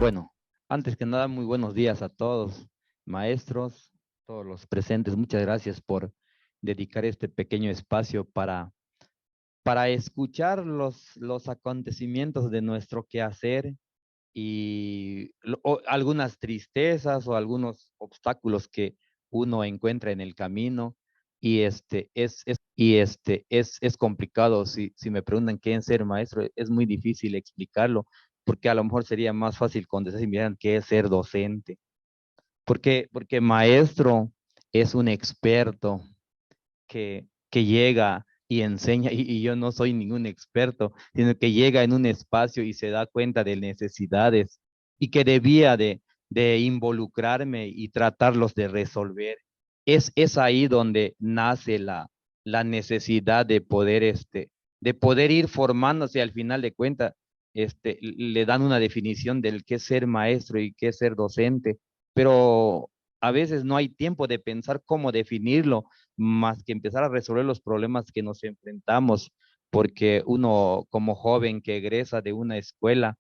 Bueno, antes que nada, muy buenos días a todos, maestros, todos los presentes. Muchas gracias por dedicar este pequeño espacio para escuchar los acontecimientos de nuestro quehacer y algunas tristezas o algunos obstáculos que uno encuentra en el camino. Y es complicado. Si me preguntan qué es ser maestro, es muy difícil explicarlo, porque a lo mejor sería más fácil contestar si me dijeran qué es ser docente. Porque maestro es un experto que llega y enseña, y yo no soy ningún experto, sino que llega en un espacio y se da cuenta de necesidades y que debía de involucrarme y tratarlos de resolver. Es ahí donde nace la necesidad de poder ir formándose al final de cuentas. Le dan una definición del qué es ser maestro y qué es ser docente, pero a veces no hay tiempo de pensar cómo definirlo más que empezar a resolver los problemas que nos enfrentamos, porque uno como joven que egresa de una escuela,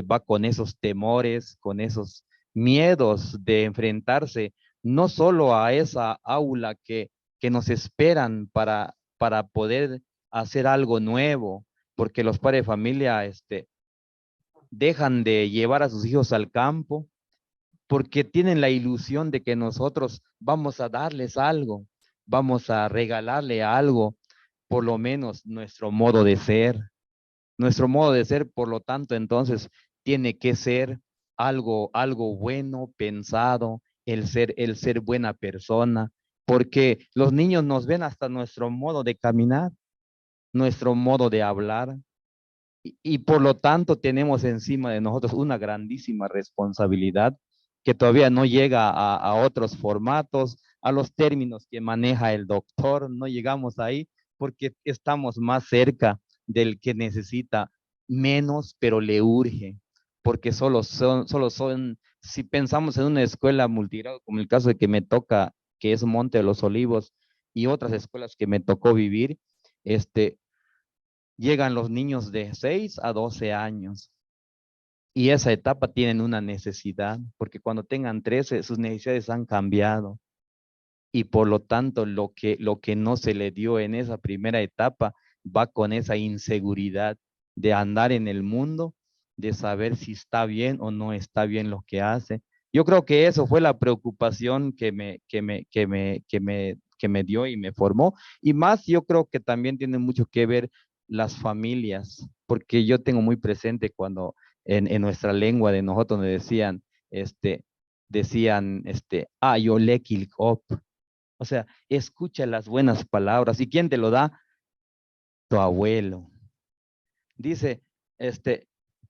va con esos temores, con esos miedos de enfrentarse no solo a esa aula que nos esperan para poder hacer algo nuevo, porque los padres de familia, dejan de llevar a sus hijos al campo porque tienen la ilusión de que nosotros vamos a darles algo, vamos a regalarle algo, por lo menos nuestro modo de ser. Nuestro modo de ser, por lo tanto, entonces, tiene que ser algo bueno, pensado, el ser buena persona, porque los niños nos ven hasta nuestro modo de caminar, nuestro modo de hablar, y por lo tanto tenemos encima de nosotros una grandísima responsabilidad que todavía no llega a otros formatos, a los términos que maneja el doctor, no llegamos ahí porque estamos más cerca del que necesita menos, pero le urge, porque solo son, si pensamos en una escuela multigrado, como el caso de que me toca, que es Monte de los Olivos, y otras escuelas que me tocó vivir, este, llegan los niños de 6 a 12 años y esa etapa tienen una necesidad, porque cuando tengan 13 sus necesidades han cambiado y por lo tanto lo que no se le dio en esa primera etapa va con esa inseguridad de andar en el mundo, de saber si está bien o no está bien lo que hace. Yo creo que eso fue la preocupación que me dio y me formó. Y más, yo creo que también tiene mucho que ver las familias, porque yo tengo muy presente cuando en nuestra lengua de nosotros me decían, yo le op. O sea, escucha las buenas palabras. ¿Y quién te lo da? Tu abuelo. Dice,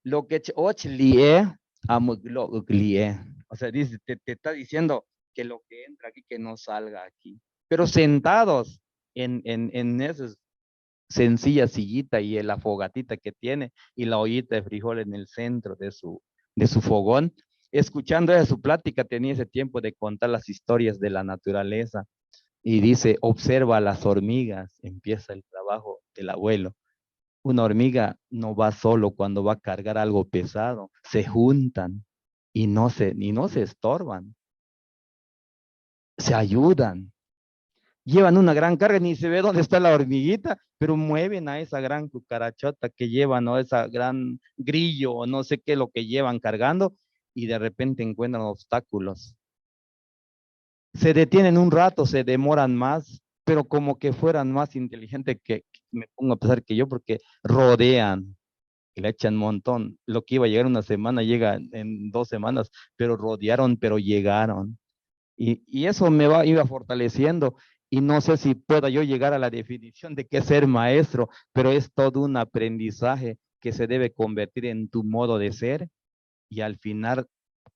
lo que och lie, lo lie. O sea, dice, te está diciendo que lo que entra aquí, que no salga aquí. Pero sentados en esa sencilla sillita y en la fogatita que tiene y la ollita de frijol en el centro de su fogón, escuchando esa su plática, tenía ese tiempo de contar las historias de la naturaleza. Y dice, observa las hormigas, empieza el trabajo del abuelo. Una hormiga no va solo cuando va a cargar algo pesado, se juntan y no se estorban, se ayudan. Llevan una gran carga, ni se ve dónde está la hormiguita, pero mueven a esa gran cucarachota que llevan, o esa gran grillo, o no sé qué es lo que llevan cargando, y de repente encuentran obstáculos. Se detienen un rato, se demoran más, pero como que fueran más inteligentes que me pongo a pensar que yo, porque rodean y le echan un montón. Lo que iba a llegar una semana llega en 2 semanas, pero rodearon, pero llegaron. Y eso iba fortaleciendo. Y no sé si pueda yo llegar a la definición de qué es ser maestro, pero es todo un aprendizaje que se debe convertir en tu modo de ser y al final,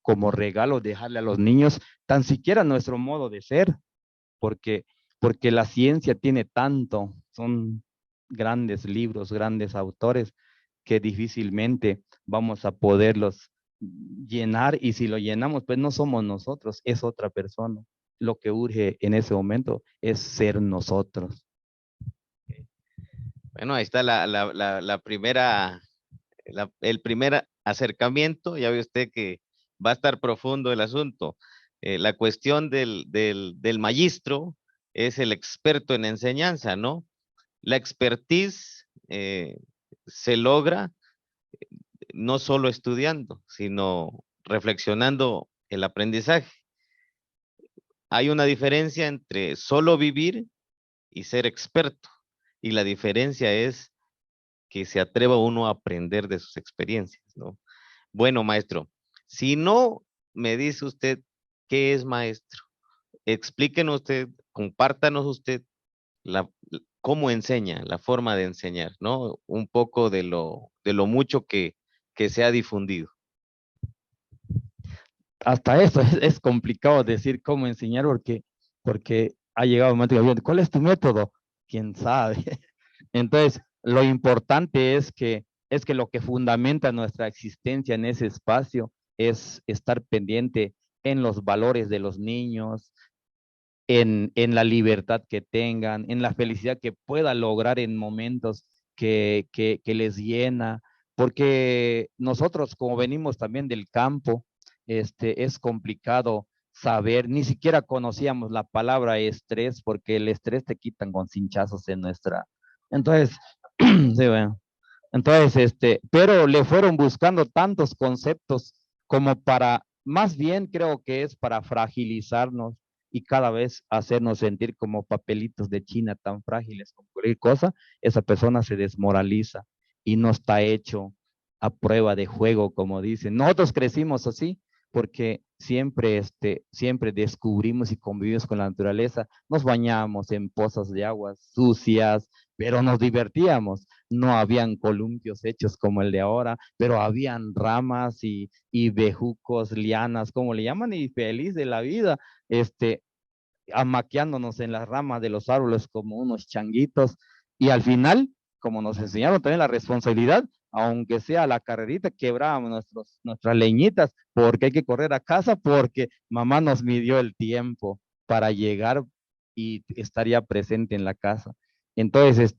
como regalo, dejarle a los niños tan siquiera nuestro modo de ser, porque, porque la ciencia tiene tanto, son grandes libros, grandes autores, que difícilmente vamos a poderlos llenar, y si lo llenamos, pues no somos nosotros, es otra persona. Lo que urge en ese momento es ser nosotros. Bueno, ahí está la primera, el primer acercamiento, ya ve usted que va a estar profundo el asunto. La cuestión del magistro es el experto en enseñanza, ¿no? La expertise se logra no solo estudiando, sino reflexionando el aprendizaje. Hay una diferencia entre solo vivir y ser experto, y la diferencia es que se atreva uno a aprender de sus experiencias, ¿no? Bueno, maestro, si no me dice usted qué es maestro, explíquenos usted, compártanos usted la, cómo enseña, la forma de enseñar, ¿no? Un poco de lo mucho que se ha difundido. Hasta eso es complicado decir cómo enseñar porque ha llegado un momento que ¿cuál es tu método? ¿Quién sabe? Entonces, lo importante es que lo que fundamenta nuestra existencia en ese espacio es estar pendiente en los valores de los niños, en la libertad que tengan, en la felicidad que pueda lograr en momentos que les llena, porque nosotros como venimos también del campo, es complicado saber, ni siquiera conocíamos la palabra estrés, porque el estrés te quitan con cinchazos en nuestra. Entonces, sí, bueno. Entonces, pero le fueron buscando tantos conceptos como para, más bien creo que es para fragilizarnos y cada vez hacernos sentir como papelitos de China tan frágiles como cualquier cosa, esa persona se desmoraliza y no está hecho a prueba de juego, como dicen. Nosotros crecimos así porque siempre, siempre descubrimos y convivimos con la naturaleza, nos bañamos en pozas de aguas sucias, pero nos divertíamos. No habían columpios hechos como el de ahora, pero habían ramas y bejucos, lianas, como le llaman, y feliz de la vida, amaqueándonos en las ramas de los árboles como unos changuitos. Y al final, como nos enseñaron también la responsabilidad, aunque sea la carrerita, quebrábamos nuestras leñitas, porque hay que correr a casa, porque mamá nos midió el tiempo para llegar y estaría presente en la casa. Entonces,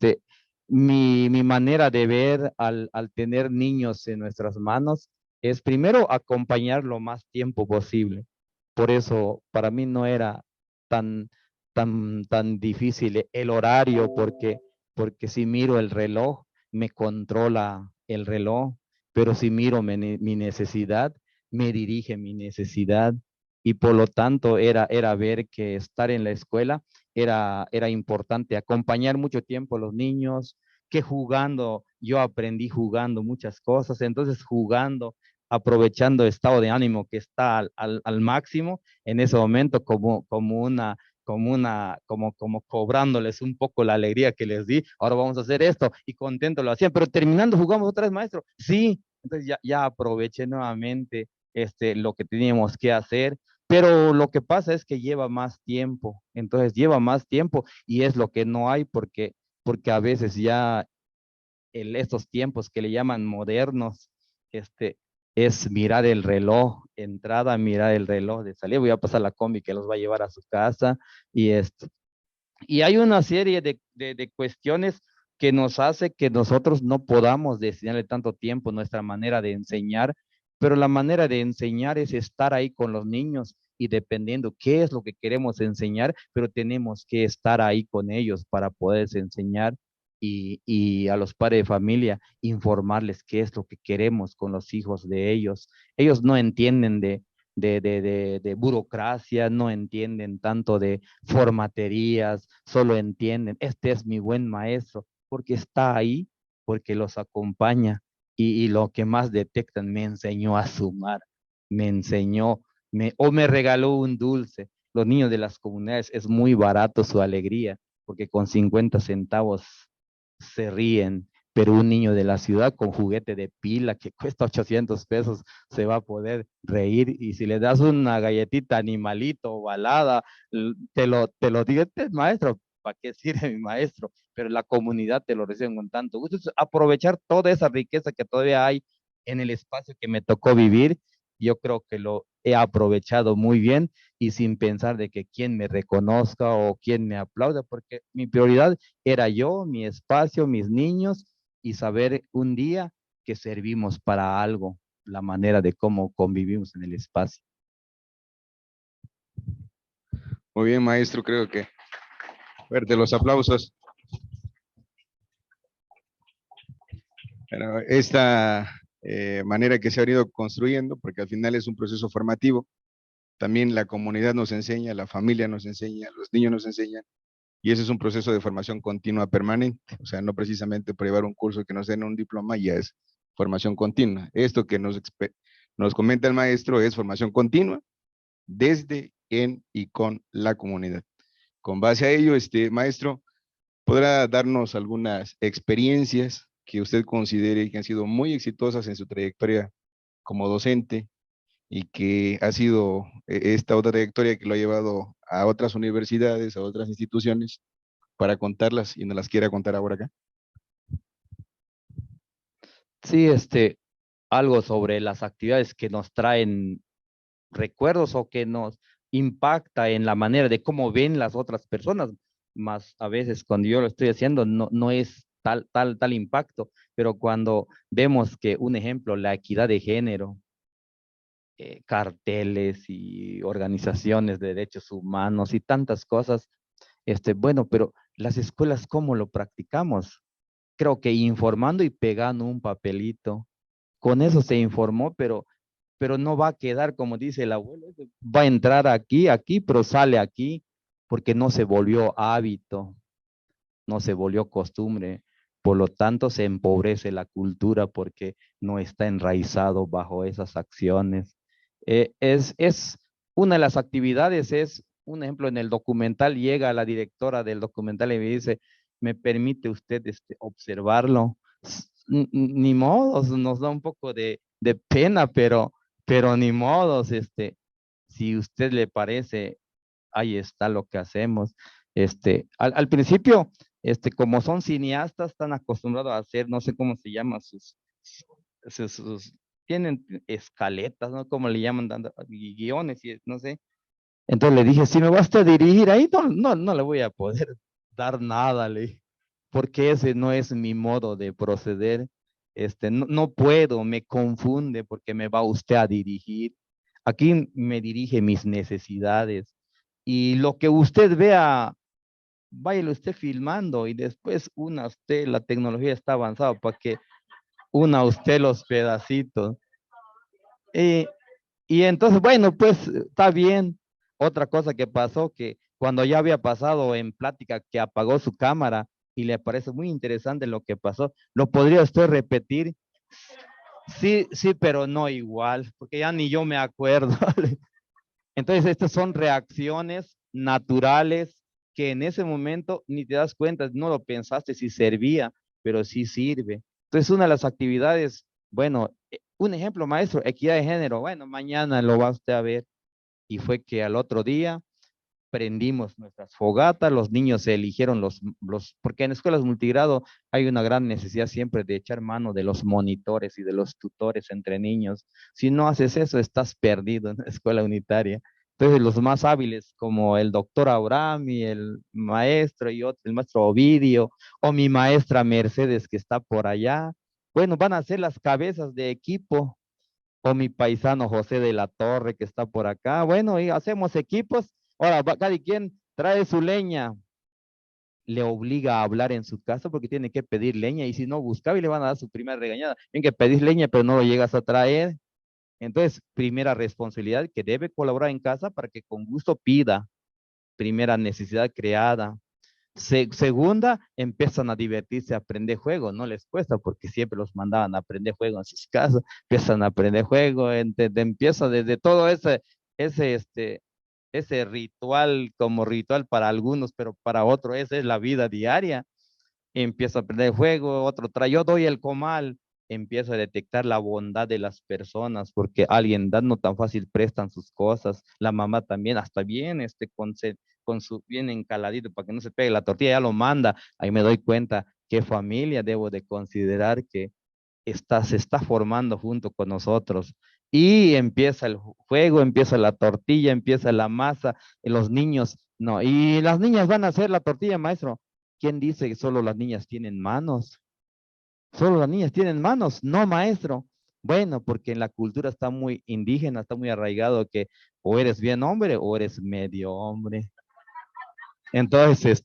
mi manera de ver al tener niños en nuestras manos es primero acompañar lo más tiempo posible. Por eso, para mí no era tan, tan difícil el horario, porque si miro el reloj, me controla el reloj, pero si miro mi necesidad, me dirige mi necesidad. Y por lo tanto era ver que estar en la escuela era importante, acompañar mucho tiempo a los niños, que jugando, yo aprendí jugando muchas cosas, entonces jugando, aprovechando el estado de ánimo que está al máximo, en ese momento como cobrándoles un poco la alegría que les di, ahora vamos a hacer esto, y contento lo hacían, pero terminando jugamos otra vez, maestro, sí, entonces ya aproveché nuevamente lo que teníamos que hacer, pero lo que pasa es que lleva más tiempo, entonces lleva más tiempo y es lo que no hay porque a veces ya estos tiempos que le llaman modernos, este, es mirar el reloj, entrada, mirar el reloj de salida, voy a pasar la combi que los va a llevar a su casa y esto. Y hay una serie de cuestiones que nos hace que nosotros no podamos destinarle tanto tiempo a nuestra manera de enseñar, pero la manera de enseñar es estar ahí con los niños y dependiendo qué es lo que queremos enseñar, pero tenemos que estar ahí con ellos para poderles enseñar y a los padres de familia informarles qué es lo que queremos con los hijos de ellos. Ellos no entienden de burocracia, no entienden tanto de formaterías, solo entienden, este es mi buen maestro, porque está ahí, porque los acompaña y lo que más detectan, me enseñó a sumar, me enseñó, o me regaló un dulce. Los niños de las comunidades es muy barato su alegría, porque con 50 centavos se ríen, pero un niño de la ciudad con juguete de pila que cuesta 800 pesos se va a poder reír y si le das una galletita animalito ovalada, te lo digo, este es maestro, ¿para qué sirve mi maestro? Pero la comunidad te lo recibe con tanto gusto. Entonces, aprovechar toda esa riqueza que todavía hay en el espacio que me tocó vivir, yo creo que lo he aprovechado muy bien y sin pensar de que quién me reconozca o quién me aplauda, porque mi prioridad era yo, mi espacio, mis niños y saber un día que servimos para algo. la manera de cómo convivimos en el espacio. Muy bien, maestro, creo que fuerte los aplausos. Bueno, esta manera que se ha ido construyendo, porque al final es un proceso formativo, también la comunidad nos enseña, la familia nos enseña, los niños nos enseñan, y ese es un proceso de formación continua permanente, o sea, no precisamente por llevar un curso que nos den un diploma, ya es formación continua. Esto que nos comenta el maestro es formación continua desde, en y con la comunidad. Con base a ello, maestro, ¿podrá darnos algunas experiencias que usted considere que han sido muy exitosas en su trayectoria como docente y que ha sido esta otra trayectoria que lo ha llevado a otras universidades, a otras instituciones, para contarlas y nos las quiera contar ahora acá? Sí, algo sobre las actividades que nos traen recuerdos o que nos impacta en la manera de cómo ven las otras personas, más a veces cuando yo lo estoy haciendo no es tal impacto, pero cuando vemos que, un ejemplo, la equidad de género, carteles y organizaciones de derechos humanos y tantas cosas, bueno, pero las escuelas, ¿cómo lo practicamos? Creo que informando y pegando un papelito, con eso se informó, pero no va a quedar, como dice el abuelo, va a entrar aquí, pero sale aquí, porque no se volvió hábito, no se volvió costumbre. Por lo tanto, se empobrece la cultura porque no está enraizado bajo esas acciones. Es una de las actividades, es un ejemplo en el documental, llega la directora del documental y me dice, ¿me permite usted observarlo? Ni modos, nos da un poco de pena, pero ni modos, si usted le parece, ahí está lo que hacemos. Al principio, como son cineastas, están acostumbrados a hacer, no sé cómo se llama, tienen escaletas, ¿no? Como le llaman, guiones, y no sé. Entonces le dije, si me vas a dirigir ahí, no le voy a poder dar nada, le dije, porque ese no es mi modo de proceder. No puedo, me confunde porque me va usted a dirigir. Aquí me dirige mis necesidades. Y lo que usted vea, vaya lo esté filmando y después una usted, la tecnología está avanzada para que una usted los pedacitos. Y, y entonces, bueno, pues está bien. Otra cosa que pasó, que cuando ya había pasado en plática que apagó su cámara y le parece muy interesante lo que pasó, ¿lo podría usted repetir? Sí, sí, pero no igual, porque ya ni yo me acuerdo. Entonces, estas son reacciones naturales que en ese momento ni te das cuenta, no lo pensaste si servía, pero sí sirve. Entonces, una de las actividades, bueno, un ejemplo, maestro, equidad de género, bueno, mañana lo va usted a ver. Y fue que al otro día prendimos nuestras fogatas, los niños se eligieron porque en escuelas multigrado hay una gran necesidad siempre de echar mano de los monitores y de los tutores entre niños. Si no haces eso, estás perdido en la escuela unitaria. Entonces, los más hábiles, como el doctor Abraham y el maestro y otro, el maestro Ovidio, o mi maestra Mercedes, que está por allá, bueno, van a ser las cabezas de equipo, o mi paisano José de la Torre, que está por acá. Bueno, y hacemos equipos. Ahora, cada quien trae su leña, le obliga a hablar en su casa porque tiene que pedir leña, y si no buscaba y le van a dar su primera regañada. Tienen que pedir leña, pero no lo llegas a traer. Entonces, primera responsabilidad, que debe colaborar en casa para que con gusto pida. Primera necesidad creada. Segunda, empiezan a divertirse, a aprender juego, no les cuesta porque siempre los mandaban a aprender juego en sus casas, empiezan a aprender juego, empieza desde todo ese, ese ritual, como ritual para algunos, pero para otros esa es la vida diaria. Empieza a aprender juego, otro trae, yo doy el comal, empiezo a detectar la bondad de las personas, porque alguien da no tan fácil prestan sus cosas, la mamá también, hasta bien, con su bien encaladito para que no se pegue la tortilla, ya lo manda, ahí me doy cuenta qué familia debo de considerar que se está formando junto con nosotros. Y empieza el juego, empieza la tortilla, empieza la masa, y los niños, no, y las niñas van a hacer la tortilla, maestro. ¿Quién dice que solo las niñas tienen manos? Solo las niñas tienen manos, no, maestro. Bueno, porque en la cultura está muy indígena, está muy arraigado que o eres bien hombre o eres medio hombre. Entonces,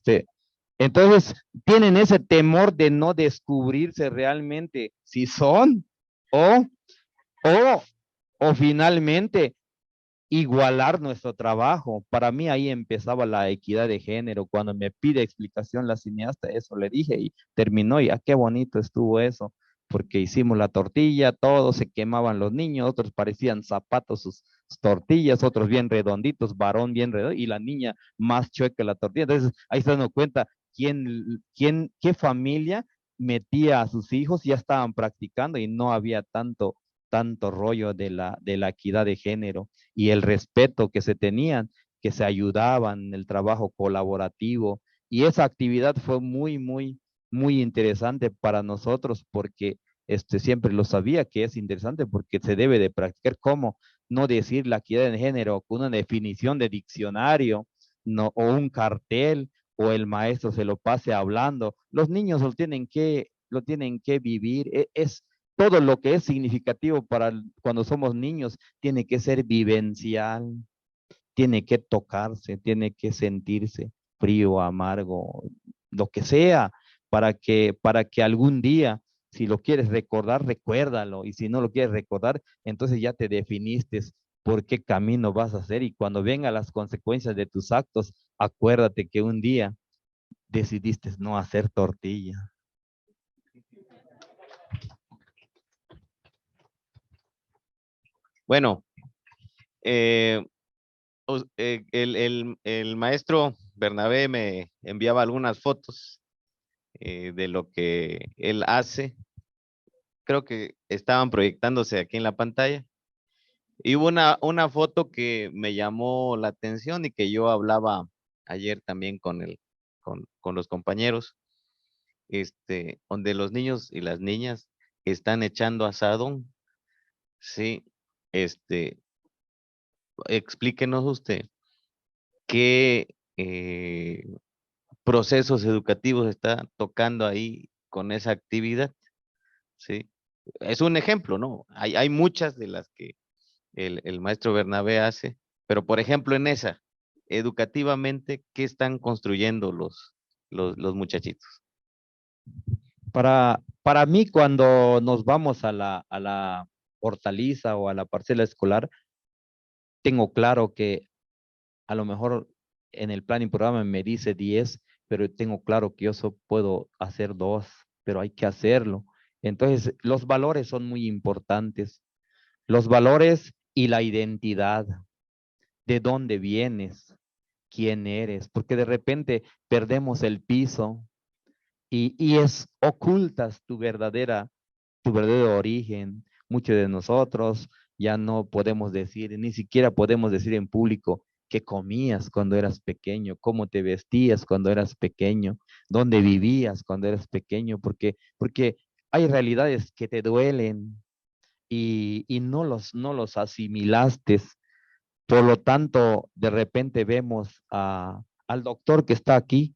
entonces tienen ese temor de no descubrirse realmente si son o, o, o finalmente igualar nuestro trabajo. Para mí ahí empezaba la equidad de género. Cuando me pide explicación la cineasta, eso le dije y terminó y qué bonito estuvo eso, porque hicimos la tortilla, todos se quemaban los niños, otros parecían zapatos sus tortillas, otros bien redonditos, varón bien redondo y la niña más chueca la tortilla. Entonces ahí se dan cuenta qué familia metía a sus hijos, ya estaban practicando y no había tanto rollo de la equidad de género y el respeto que se tenían, que se ayudaban, el trabajo colaborativo. Y esa actividad fue muy interesante para nosotros porque siempre lo sabía que es interesante porque se debe de practicar cómo no decir la equidad de género con una definición de diccionario no, o un cartel o el maestro se lo pase hablando. Los niños lo tienen que vivir. Es todo lo que es significativo para cuando somos niños tiene que ser vivencial, tiene que tocarse, tiene que sentirse frío, amargo, lo que sea, para que algún día, si lo quieres recordar, recuérdalo, y si no lo quieres recordar, entonces ya te definiste por qué camino vas a hacer, y cuando vengan las consecuencias de tus actos, acuérdate que un día decidiste no hacer tortilla. Bueno, eh, el maestro Bernabé me enviaba algunas fotos de lo que él hace. Creo que estaban proyectándose aquí en la pantalla. Y hubo una foto que me llamó la atención y que yo hablaba ayer también con los compañeros, donde los niños y las niñas están echando asado. Sí, este, explíquenos usted qué procesos educativos está tocando ahí con esa actividad. Sí, es un ejemplo, ¿no? Hay muchas de las que el maestro Bernabé hace, pero por ejemplo en esa, educativamente, ¿qué están construyendo los muchachitos? Para mí, cuando nos vamos a la hortaliza o a la parcela escolar, tengo claro que a lo mejor en el plan y programa me dice 10, pero tengo claro que yo solo puedo hacer 2, pero hay que hacerlo. Entonces, los valores son muy importantes. Los valores y la identidad, de dónde vienes, quién eres, porque de repente perdemos el piso y ocultas tu verdadero origen. Muchos de nosotros ya no podemos decir, ni siquiera podemos decir en público qué comías cuando eras pequeño, cómo te vestías cuando eras pequeño, dónde vivías cuando eras pequeño, porque hay realidades que te duelen y no los asimilaste. Por lo tanto, de repente vemos al doctor que está aquí,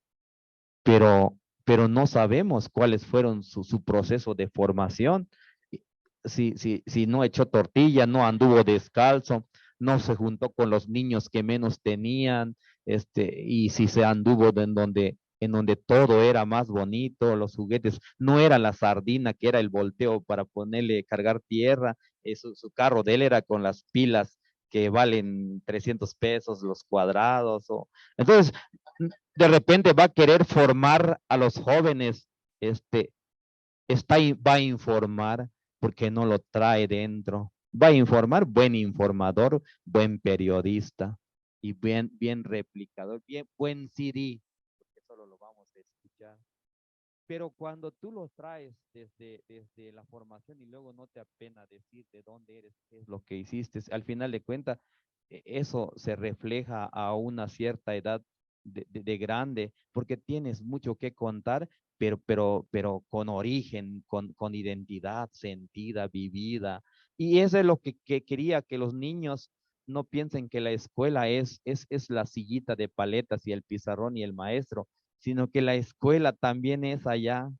pero no sabemos cuáles fueron su proceso de formación. Si no echó tortilla, no anduvo descalzo, no se juntó con los niños que menos tenían, y si se anduvo en donde todo era más bonito, los juguetes, no era la sardina que era el volteo para ponerle, cargar tierra, su carro de él era con las pilas que valen 300 pesos los cuadrados. Entonces, de repente va a querer formar a los jóvenes, este, va a informar porque no lo trae dentro. Va a informar, buen informador, buen periodista y bien replicador, buen CD, porque solo lo vamos a escuchar. Pero cuando tú los traes desde la formación y luego no te apena decir de dónde eres, qué es lo que hiciste, al final de cuentas, eso se refleja a una cierta edad de grande, porque tienes mucho que contar, pero con origen, con identidad sentida, vivida. Y eso es lo que quería que los niños no piensen que la escuela es la sillita de paletas y el pizarrón y el maestro, sino que la escuela también es allá,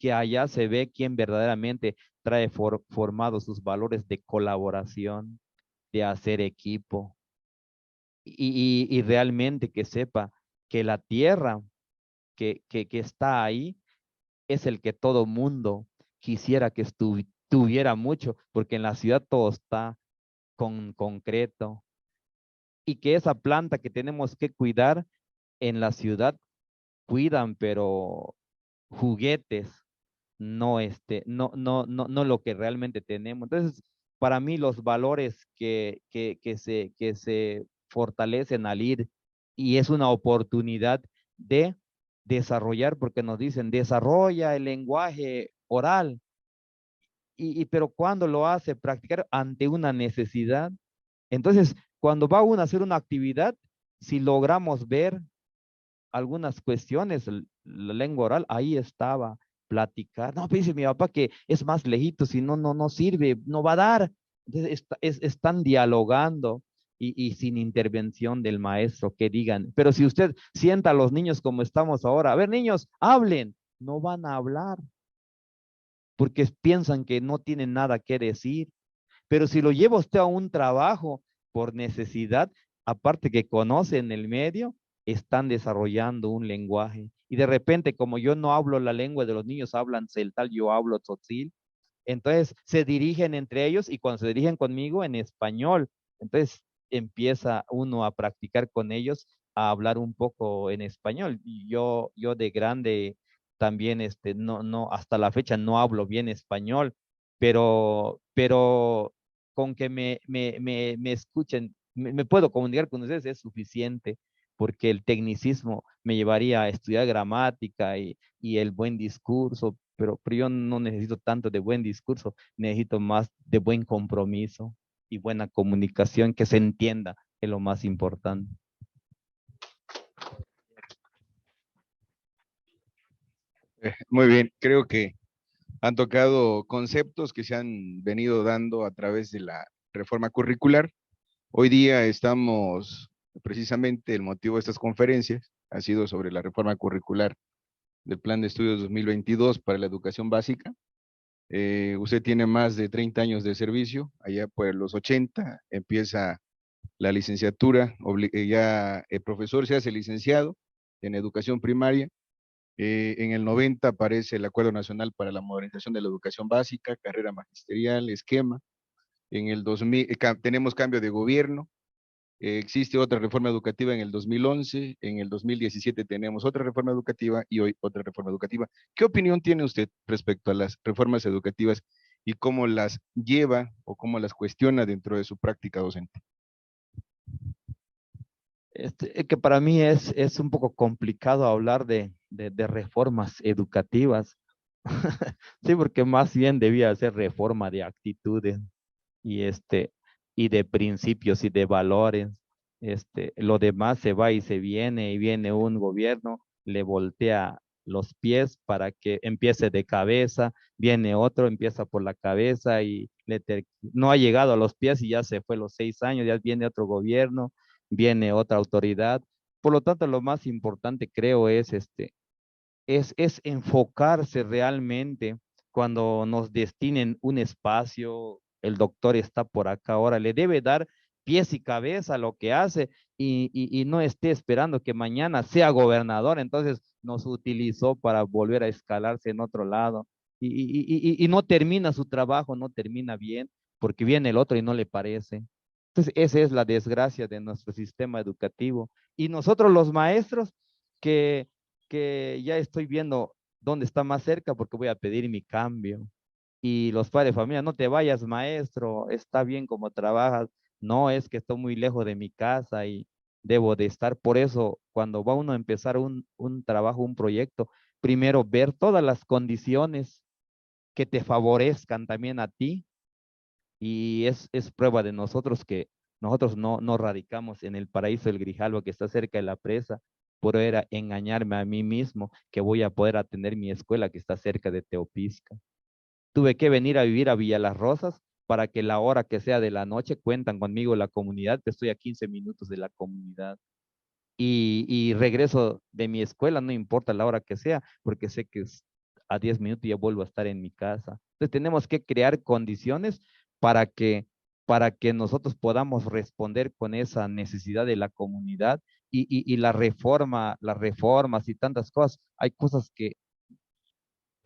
que allá se ve quién verdaderamente trae formados sus valores de colaboración, de hacer equipo, y realmente que sepa que la tierra que está ahí es el que todo mundo quisiera que tuviera mucho, porque en la ciudad todo está con concreto, y que esa planta que tenemos que cuidar en la ciudad cuidan, pero juguetes, no no lo que realmente tenemos. Entonces, para mí los valores que se fortalecen al ir, y es una oportunidad de desarrollar, porque nos dicen, desarrolla el lenguaje oral, pero cuando lo hace practicar ante una necesidad. Entonces, cuando va uno a hacer una actividad, si logramos ver algunas cuestiones, la lengua oral, ahí estaba, platicar. No, pero dice mi papá que es más lejito, si no, no sirve, no va a dar. Entonces, están dialogando y sin intervención del maestro, que digan. Pero si usted sienta a los niños como estamos ahora, a ver, niños, hablen, no van a hablar, porque piensan que no tienen nada que decir. Pero si lo lleva usted a un trabajo por necesidad, aparte que conocen el medio, están desarrollando un lenguaje. Y de repente, como yo no hablo la lengua de los niños, hablan celtal, yo hablo tzotzil. Entonces se dirigen entre ellos, y cuando se dirigen conmigo en español, entonces empieza uno a practicar con ellos, a hablar un poco en español. Y yo de grande también, hasta la fecha no hablo bien español, pero con que me escuchen, me puedo comunicar con ustedes, es suficiente, porque el tecnicismo me llevaría a estudiar gramática y el buen discurso, pero yo no necesito tanto de buen discurso, necesito más de buen compromiso y buena comunicación, que se entienda, es lo más importante. Muy bien, creo que han tocado conceptos que se han venido dando a través de la reforma curricular. Hoy día estamos, precisamente el motivo de estas conferencias ha sido sobre la reforma curricular del Plan de Estudios 2022 para la educación básica. Usted tiene más de 30 años de servicio, allá por los 80 empieza la licenciatura, ya el profesor se hace licenciado en educación primaria. En el 90 aparece el Acuerdo Nacional para la Modernización de la Educación Básica, carrera magisterial, esquema. En el 2000 tenemos cambio de gobierno. Existe otra reforma educativa en el 2011, en el 2017 tenemos otra reforma educativa y hoy otra reforma educativa. ¿Qué opinión tiene usted respecto a las reformas educativas y cómo las lleva o cómo las cuestiona dentro de su práctica docente? Que para mí es un poco complicado hablar de reformas educativas. Sí, porque más bien debía ser reforma de actitudes y y de principios y de valores. Lo demás se va y se viene, y viene un gobierno, le voltea los pies para que empiece de cabeza, viene otro, empieza por la cabeza y no ha llegado a los pies y ya se fue los 6 años, ya viene otro gobierno, viene otra autoridad. Por lo tanto, lo más importante creo es enfocarse realmente cuando nos destinen un espacio. El doctor está por acá ahora, le debe dar pies y cabeza a lo que hace, y no esté esperando que mañana sea gobernador. Entonces nos utilizó para volver a escalarse en otro lado, y no termina su trabajo, no termina bien, porque viene el otro y no le parece. Entonces esa es la desgracia de nuestro sistema educativo. Y nosotros los maestros, que ya estoy viendo dónde está más cerca, porque voy a pedir mi cambio. Y los padres de familia, no te vayas, maestro, está bien como trabajas. No, es que estoy muy lejos de mi casa y debo de estar. Por eso, cuando va uno a empezar un trabajo, un proyecto, primero ver todas las condiciones que te favorezcan también a ti. Y es prueba de nosotros que nosotros no radicamos en el paraíso del Grijalva, que está cerca de la presa, por era engañarme a mí mismo que voy a poder atender mi escuela que está cerca de Teopisca. Tuve que venir a vivir a Villa Las Rosas para que la hora que sea de la noche cuentan conmigo la comunidad, que estoy a 15 minutos de la comunidad. Y regreso de mi escuela, no importa la hora que sea, porque sé que a 10 minutos y ya vuelvo a estar en mi casa. Entonces tenemos que crear condiciones para que nosotros podamos responder con esa necesidad de la comunidad y la reforma, las reformas y tantas cosas. Hay cosas que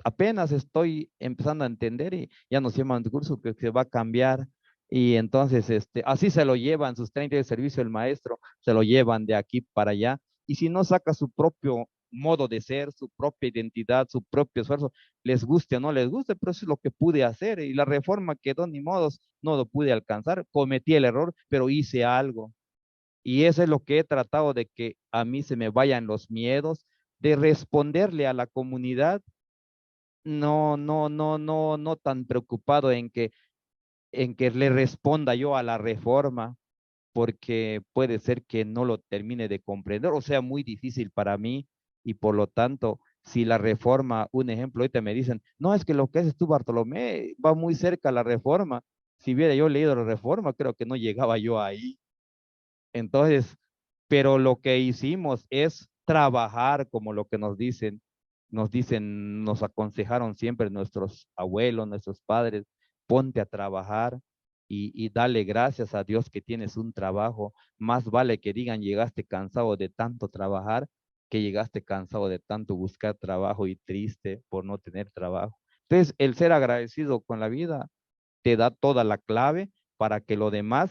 apenas estoy empezando a entender y ya nos llaman de curso que se va a cambiar. Y entonces, así se lo llevan sus 30 de servicio el maestro, se lo llevan de aquí para allá. Y si no saca su propio modo de ser, su propia identidad, su propio esfuerzo, les guste o no les guste, pero eso es lo que pude hacer. Y la reforma quedó ni modos, no lo pude alcanzar, cometí el error, pero hice algo. Y eso es lo que he tratado de que a mí se me vayan los miedos de responderle a la comunidad, no tan preocupado en que le responda yo a la reforma, porque puede ser que no lo termine de comprender, o sea, muy difícil para mí, y por lo tanto, si la reforma, un ejemplo, ahorita me dicen, no, es que lo que haces tú, Bartolomé, va muy cerca a la reforma. Si hubiera yo leído la reforma, creo que no llegaba yo ahí. Entonces, pero lo que hicimos es trabajar como lo que nos aconsejaron siempre nuestros abuelos, nuestros padres, ponte a trabajar y dale gracias a Dios que tienes un trabajo. Más vale que digan llegaste cansado de tanto trabajar que llegaste cansado de tanto buscar trabajo y triste por no tener trabajo. Entonces, el ser agradecido con la vida te da toda la clave para que lo demás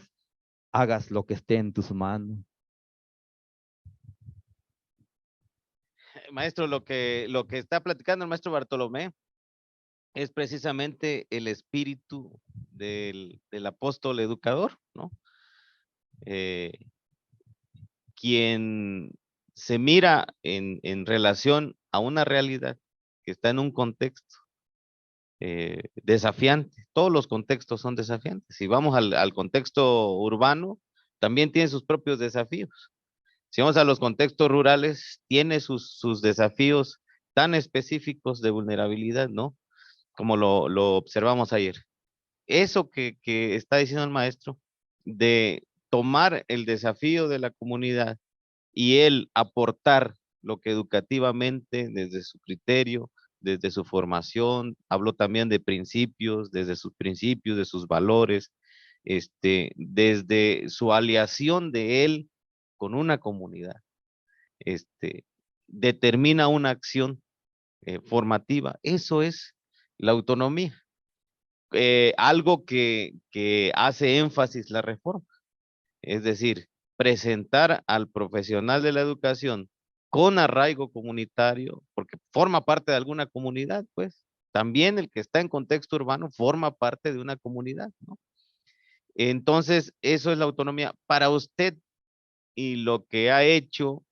hagas lo que esté en tus manos. Maestro, lo que está platicando el maestro Bartolomé es precisamente el espíritu del apóstol educador, ¿no? Eh, quien se mira en relación a una realidad que está en un contexto desafiante. Todos los contextos son desafiantes. Si vamos al contexto urbano, también tiene sus propios desafíos. Si vamos a los contextos rurales, tiene sus desafíos tan específicos de vulnerabilidad, ¿no? Como lo observamos ayer. Eso que está diciendo el maestro, de tomar el desafío de la comunidad y él aportar lo que educativamente, desde su criterio, desde su formación, habló también de principios, desde sus principios, de sus valores, desde su aliación de él con una comunidad, este, determina una acción formativa. Eso es la autonomía. Algo que hace énfasis la reforma, es decir, presentar al profesional de la educación con arraigo comunitario, porque forma parte de alguna comunidad, pues también el que está en contexto urbano forma parte de una comunidad, ¿no? Entonces, eso es la autonomía. Para usted y lo que ha hecho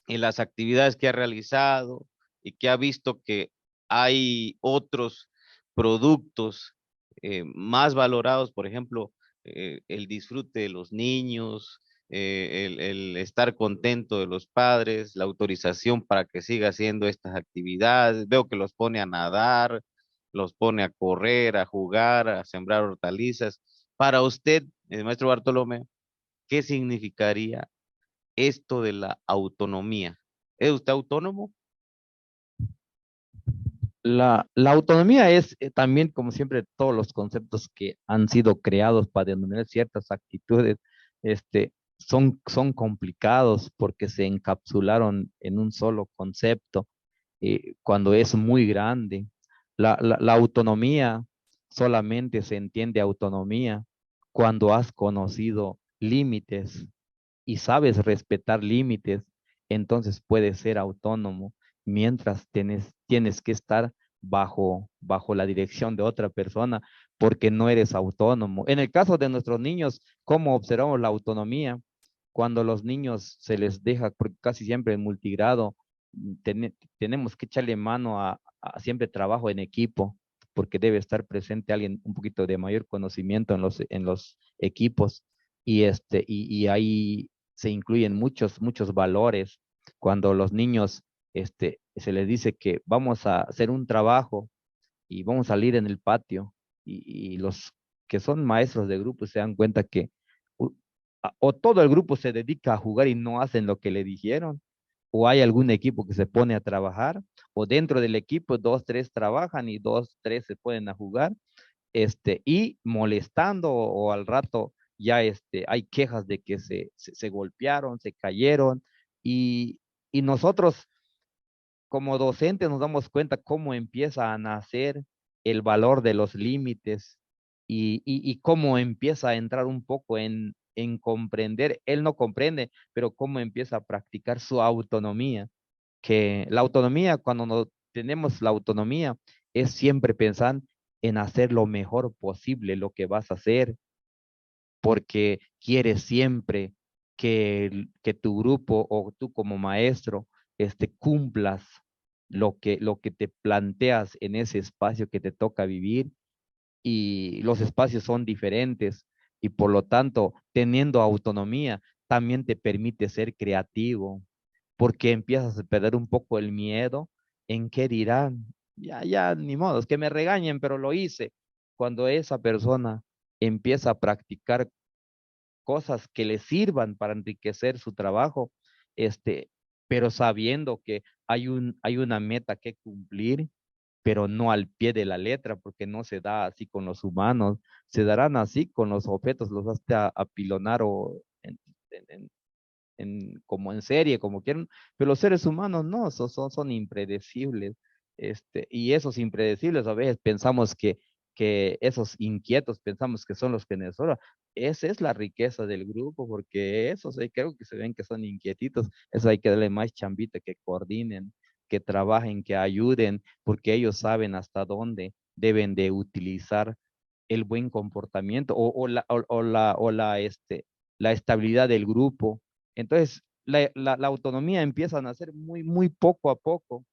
en las actividades que ha realizado y que ha visto que hay otros productos más valorados, por ejemplo, el disfrute de los niños, el estar contento de los padres, la autorización para que siga haciendo estas actividades. Veo que los pone a nadar, los pone a correr, a jugar, a sembrar hortalizas. Para usted, el maestro Bartolomé, ¿qué significaría esto de la autonomía? ¿Es usted autónomo? La autonomía es también, como siempre, todos los conceptos que han sido creados para denominar ciertas actitudes, son complicados porque se encapsularon en un solo concepto, cuando es muy grande. La autonomía solamente se entiende autonomía cuando has conocido límites y sabes respetar límites, entonces puedes ser autónomo, mientras tienes que estar bajo la dirección de otra persona porque no eres autónomo. En el caso de nuestros niños, ¿cómo observamos la autonomía? Cuando los niños se les deja, porque casi siempre en multigrado tenemos que echarle mano a siempre trabajo en equipo, porque debe estar presente alguien un poquito de mayor conocimiento en los equipos, y ahí se incluyen muchos valores. Cuando los niños, se les dice que vamos a hacer un trabajo y vamos a salir en el patio, y los que son maestros de grupo se dan cuenta que o todo el grupo se dedica a jugar y no hacen lo que le dijeron, o hay algún equipo que se pone a trabajar, o dentro del equipo 2, 3 trabajan y 2, 3 se pueden a jugar, y molestando o al rato ya hay quejas de que se golpearon, se cayeron y nosotros como docentes nos damos cuenta cómo empieza a nacer el valor de los límites y cómo empieza a entrar un poco en comprender, él no comprende, pero cómo empieza a practicar su autonomía, que la autonomía, cuando no tenemos la autonomía, es siempre pensar en hacer lo mejor posible lo que vas a hacer, porque quieres siempre que tu grupo o tú como maestro cumplas lo que te planteas en ese espacio que te toca vivir y los espacios son diferentes y por lo tanto, teniendo autonomía, también te permite ser creativo, porque empiezas a perder un poco el miedo en qué dirán. Ya, ya, ni modo, es que me regañen, pero lo hice. Cuando esa persona empieza a practicar cosas que le sirvan para enriquecer su trabajo, pero sabiendo que hay una meta que cumplir, pero no al pie de la letra, porque no se da así con los humanos, se darán así con los objetos, los haste a apilonar o en- en- como en serie, como quieran, pero los seres humanos no, son impredecibles. Y esos impredecibles a veces pensamos que esos inquietos pensamos que son los que nos sobran. Esa es la riqueza del grupo, porque esos creo que se ven que son inquietitos, eso hay que darle más chambita, que coordinen, que trabajen, que ayuden, porque ellos saben hasta dónde deben de utilizar el buen comportamiento la estabilidad del grupo. Entonces, la autonomía empieza a nacer muy, muy poco a poco,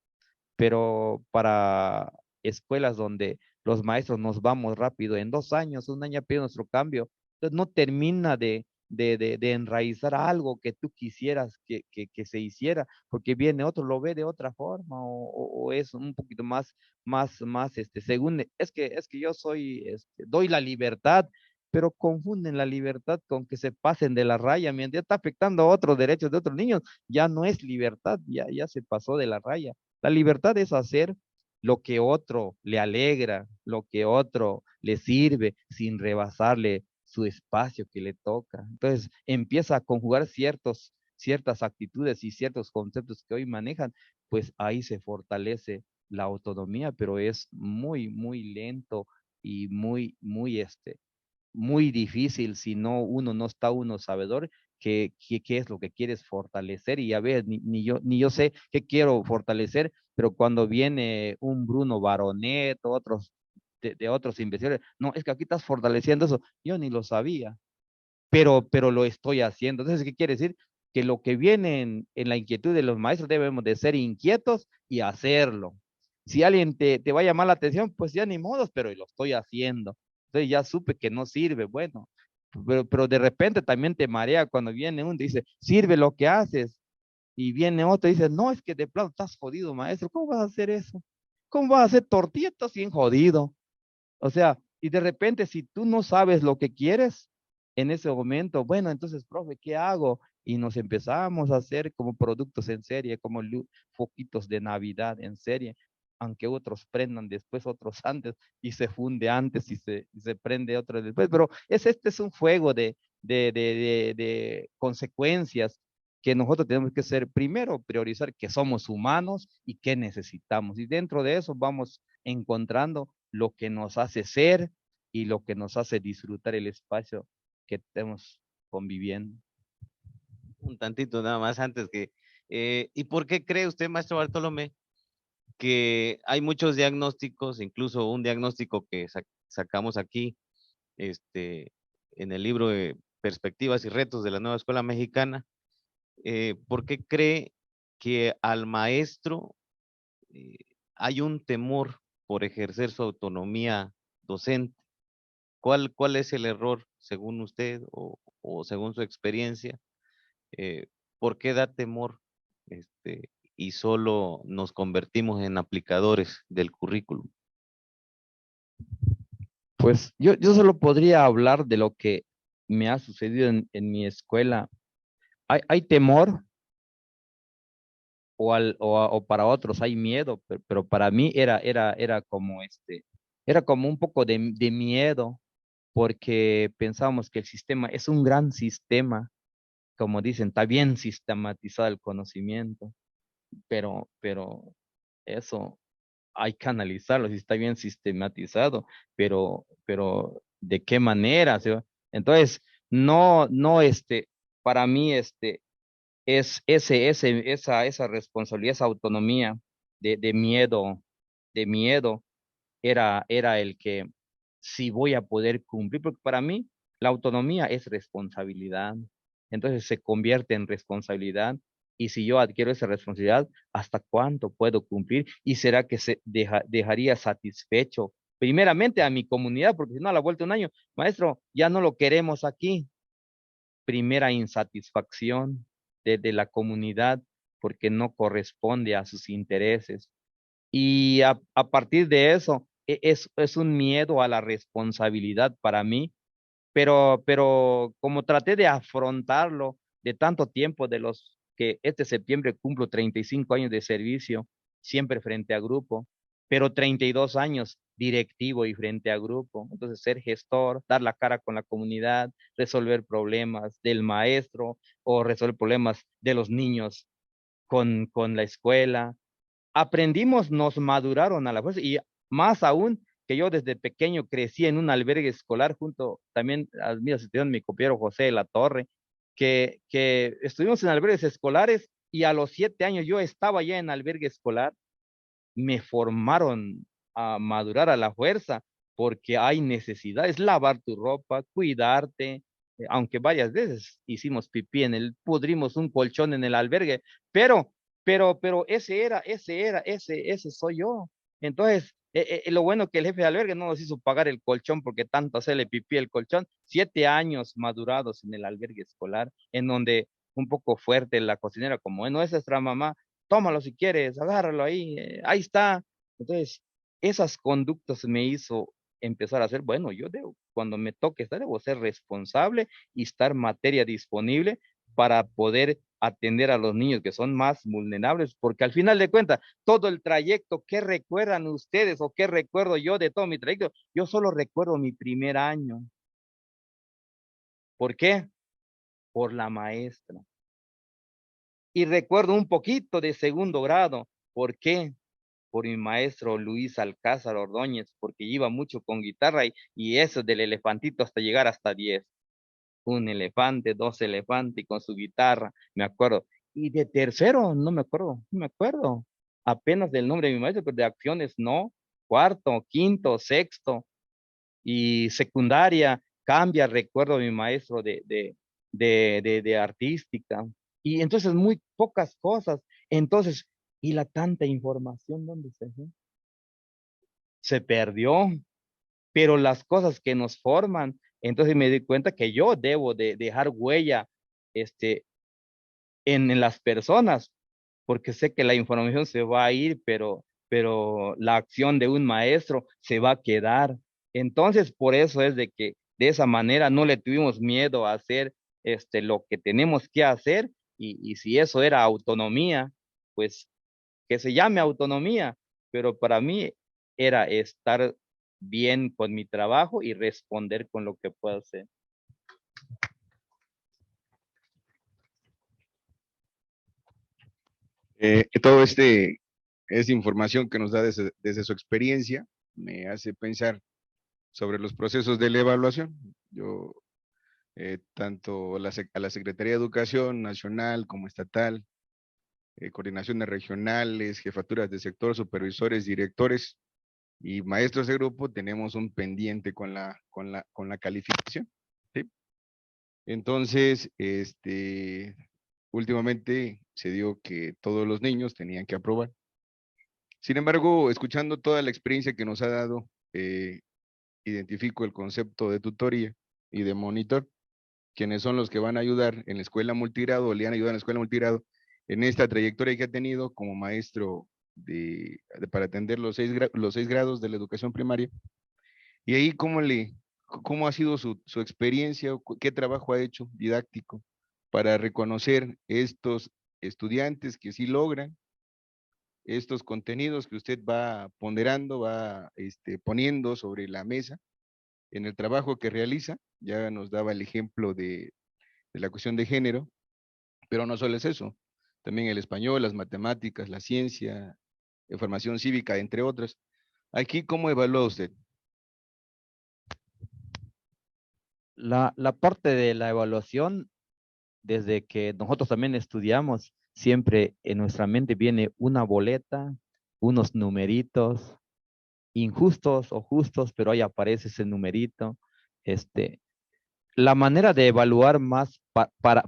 pero para escuelas donde los maestros nos vamos rápido, en 2 años, un año pide nuestro cambio, entonces no termina de enraizar algo que tú quisieras que se hiciera, porque viene otro, lo ve de otra forma, o es un poquito más, según, es que yo soy, doy la libertad, pero confunden la libertad con que se pasen de la raya, mientras ya está afectando a otros derechos de otros niños, ya no es libertad, ya se pasó de la raya. La libertad es hacer lo que otro le alegra, lo que otro le sirve, sin rebasarle su espacio que le toca. Entonces empieza a conjugar ciertas actitudes y ciertos conceptos que hoy manejan, pues ahí se fortalece la autonomía, pero es muy, muy lento y muy difícil si uno no está uno sabedor qué es lo que quieres fortalecer y a ver, ni yo sé qué quiero fortalecer, pero cuando viene un Bruno Baronet, otros de otros investigadores, no, es que aquí estás fortaleciendo eso, yo ni lo sabía, pero lo estoy haciendo. Entonces, ¿qué quiere decir? Que lo que viene en la inquietud de los maestros debemos de ser inquietos y hacerlo. Si alguien te va a llamar la atención, pues ya ni modos, pero lo estoy haciendo. Entonces ya supe que no sirve, bueno, pero de repente también te marea cuando viene uno y dice, sirve lo que haces, y viene otro y dice, no, es que de plano estás jodido, maestro, ¿cómo vas a hacer eso? ¿Cómo vas a hacer tortillas bien jodido? O sea, y de repente si tú no sabes lo que quieres en ese momento, bueno, entonces, profe, ¿qué hago? Y nos empezamos a hacer como productos en serie, como foquitos de Navidad en serie, aunque otros prendan después, otros antes, y se funde antes y se prende otro después, pero este es un juego de consecuencias que nosotros tenemos que ser, primero, priorizar que somos humanos y qué necesitamos. Y dentro de eso vamos encontrando lo que nos hace ser y lo que nos hace disfrutar el espacio que estemos conviviendo. Un tantito nada más antes que, ¿y por qué cree usted, maestro Bartolomé, que hay muchos diagnósticos, incluso un diagnóstico que sacamos aquí, en el libro de Perspectivas y Retos de la Nueva Escuela Mexicana? ¿Por qué cree que al maestro eh, hay un temor por ejercer su autonomía docente? ¿Cuál es el error según usted o según su experiencia? Eh, ¿Por qué da temor y solo nos convertimos en aplicadores del currículum? Pues yo solo podría hablar de lo que me ha sucedido en mi escuela. Hay temor o para otros hay miedo, pero para mí era como un poco de miedo, porque pensábamos que el sistema es un gran sistema, como dicen, está bien sistematizado el conocimiento, pero eso hay que analizarlo, si está bien sistematizado, pero ¿de qué manera? ¿Sí? Entonces, para mí, es esa responsabilidad, esa autonomía de miedo, de miedo, era el que si voy a poder cumplir, porque para mí la autonomía es responsabilidad, entonces se convierte en responsabilidad, y si yo adquiero esa responsabilidad, ¿hasta cuánto puedo cumplir? ¿Y será que dejaría satisfecho primeramente a mi comunidad? Porque si no, a la vuelta de un año, maestro, ya no lo queremos aquí. Primera insatisfacción de la comunidad porque no corresponde a sus intereses. Y a partir de eso, es un miedo a la responsabilidad para mí, pero como traté de afrontarlo de tanto tiempo, de los que este septiembre cumplo 35 años de servicio, siempre frente a grupo, pero 32 años directivo y frente a grupo. Entonces, ser gestor, dar la cara con la comunidad, resolver problemas del maestro o resolver problemas de los niños con la escuela. Aprendimos, nos maduraron a la fuerza, y más aún que yo desde pequeño crecí en un albergue escolar junto también a mi asistente, mi copiero José de la Torre, que estuvimos en albergues escolares, y a los 7 años yo estaba ya en albergue escolar. Me formaron a madurar a la fuerza, porque hay necesidades, lavar tu ropa, cuidarte, aunque varias veces hicimos pipí pudrimos un colchón en el albergue, pero, pero ese soy yo. Entonces, lo bueno que el jefe de albergue no nos hizo pagar el colchón, porque tanto hacerle pipí el colchón. 7 años madurados en el albergue escolar, en donde un poco fuerte la cocinera, como no es nuestra mamá, tómalo si quieres, agárralo ahí, ahí está. Entonces, esas conductas me hizo empezar a hacer, bueno, cuando me toque estar, debo ser responsable y estar materia disponible para poder atender a los niños que son más vulnerables, porque al final de cuentas, todo el trayecto, ¿qué recuerdan ustedes o qué recuerdo yo de todo mi trayecto? Yo solo recuerdo mi primer año. ¿Por qué? Por la maestra. Y recuerdo un poquito de segundo grado. ¿Por qué? Por mi maestro Luis Alcázar Ordóñez, porque iba mucho con guitarra, y eso del elefantito hasta llegar hasta 10. Un elefante, dos elefantes, y con su guitarra, me acuerdo. Y de tercero, no me acuerdo. Apenas del nombre de mi maestro, pero de acciones no. Cuarto, quinto, sexto y secundaria, cambia, recuerdo a mi maestro de artística. Y entonces muy pocas cosas. Entonces, ¿y la tanta información dónde se fue? Se perdió, pero las cosas que nos forman, entonces me di cuenta que yo debo de dejar huella, este, en las personas, porque sé que la información se va a ir, pero la acción de un maestro se va a quedar. Entonces, por eso es de que de esa manera no le tuvimos miedo a hacer lo que tenemos que hacer, y si eso era autonomía, pues que se llame autonomía, pero para mí era estar bien con mi trabajo y responder con lo que puedo hacer. Todo esta información que nos da desde su experiencia me hace pensar sobre los procesos de la evaluación. Yo, tanto a la Secretaría de Educación Nacional como estatal, coordinaciones regionales, jefaturas de sector, supervisores, directores y maestros de grupo, tenemos un pendiente con la calificación, ¿sí? Entonces, últimamente se dio que todos los niños tenían que aprobar. Sin embargo, escuchando toda la experiencia que nos ha dado, identifico el concepto de tutoría y de monitor, quienes son los que van a ayudar en la escuela multigrado, o le han ayudado en la escuela multigrado, en esta trayectoria que ha tenido como maestro para atender los 6 grados de la educación primaria. Y ahí, ¿cómo ha sido su experiencia? ¿Qué trabajo ha hecho didáctico para reconocer estos estudiantes que sí logran estos contenidos que usted va ponderando, va poniendo sobre la mesa en el trabajo que realiza. Ya nos daba el ejemplo de la cuestión de género, pero no solo es eso, también el español, las matemáticas, la ciencia, formación cívica, entre otras. Aquí, ¿cómo evalúa usted? La parte de la evaluación, desde que nosotros también estudiamos, siempre en nuestra mente viene una boleta, unos numeritos, injustos o justos, pero ahí aparece ese numerito. Este, la manera de evaluar más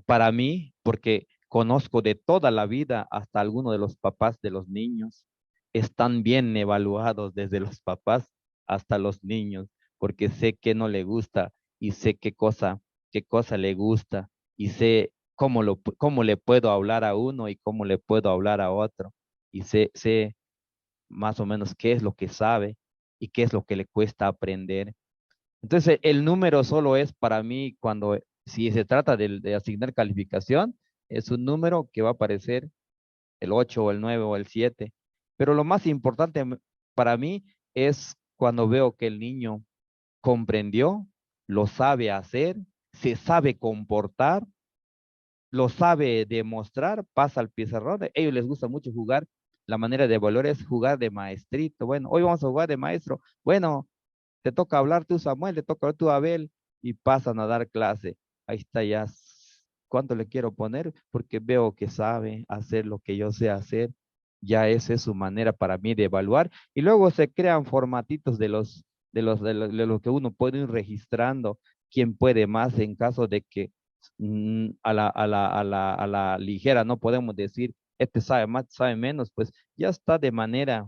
para mí, porque conozco de toda la vida hasta algunos de los papás de los niños, están bien evaluados desde los papás hasta los niños, porque sé qué no le gusta y sé qué cosa le gusta y sé cómo le puedo hablar a uno y cómo le puedo hablar a otro. Y sé más o menos qué es lo que sabe y qué es lo que le cuesta aprender. Entonces, el número solo es para mí cuando, si se trata de asignar calificación, es un número que va a aparecer el 8 o el 9 o el 7. Pero lo más importante para mí es cuando veo que el niño comprendió, lo sabe hacer, se sabe comportar, lo sabe demostrar, pasa al pizarrón. A ellos les gusta mucho jugar. La manera de evaluar es jugar de maestrito. Bueno, hoy vamos a jugar de maestro. Bueno, te toca hablar tú, Samuel, te toca hablar tú, Abel, y pasan a dar clase. Ahí está ya. ¿Cuánto le quiero poner? Porque veo que sabe hacer lo que yo sé hacer. Ya esa es su manera para mí de evaluar. Y luego se crean formatitos de lo que uno puede ir registrando, quién puede más en caso de que a la ligera no podemos decir, este sabe más, sabe menos, pues ya está de manera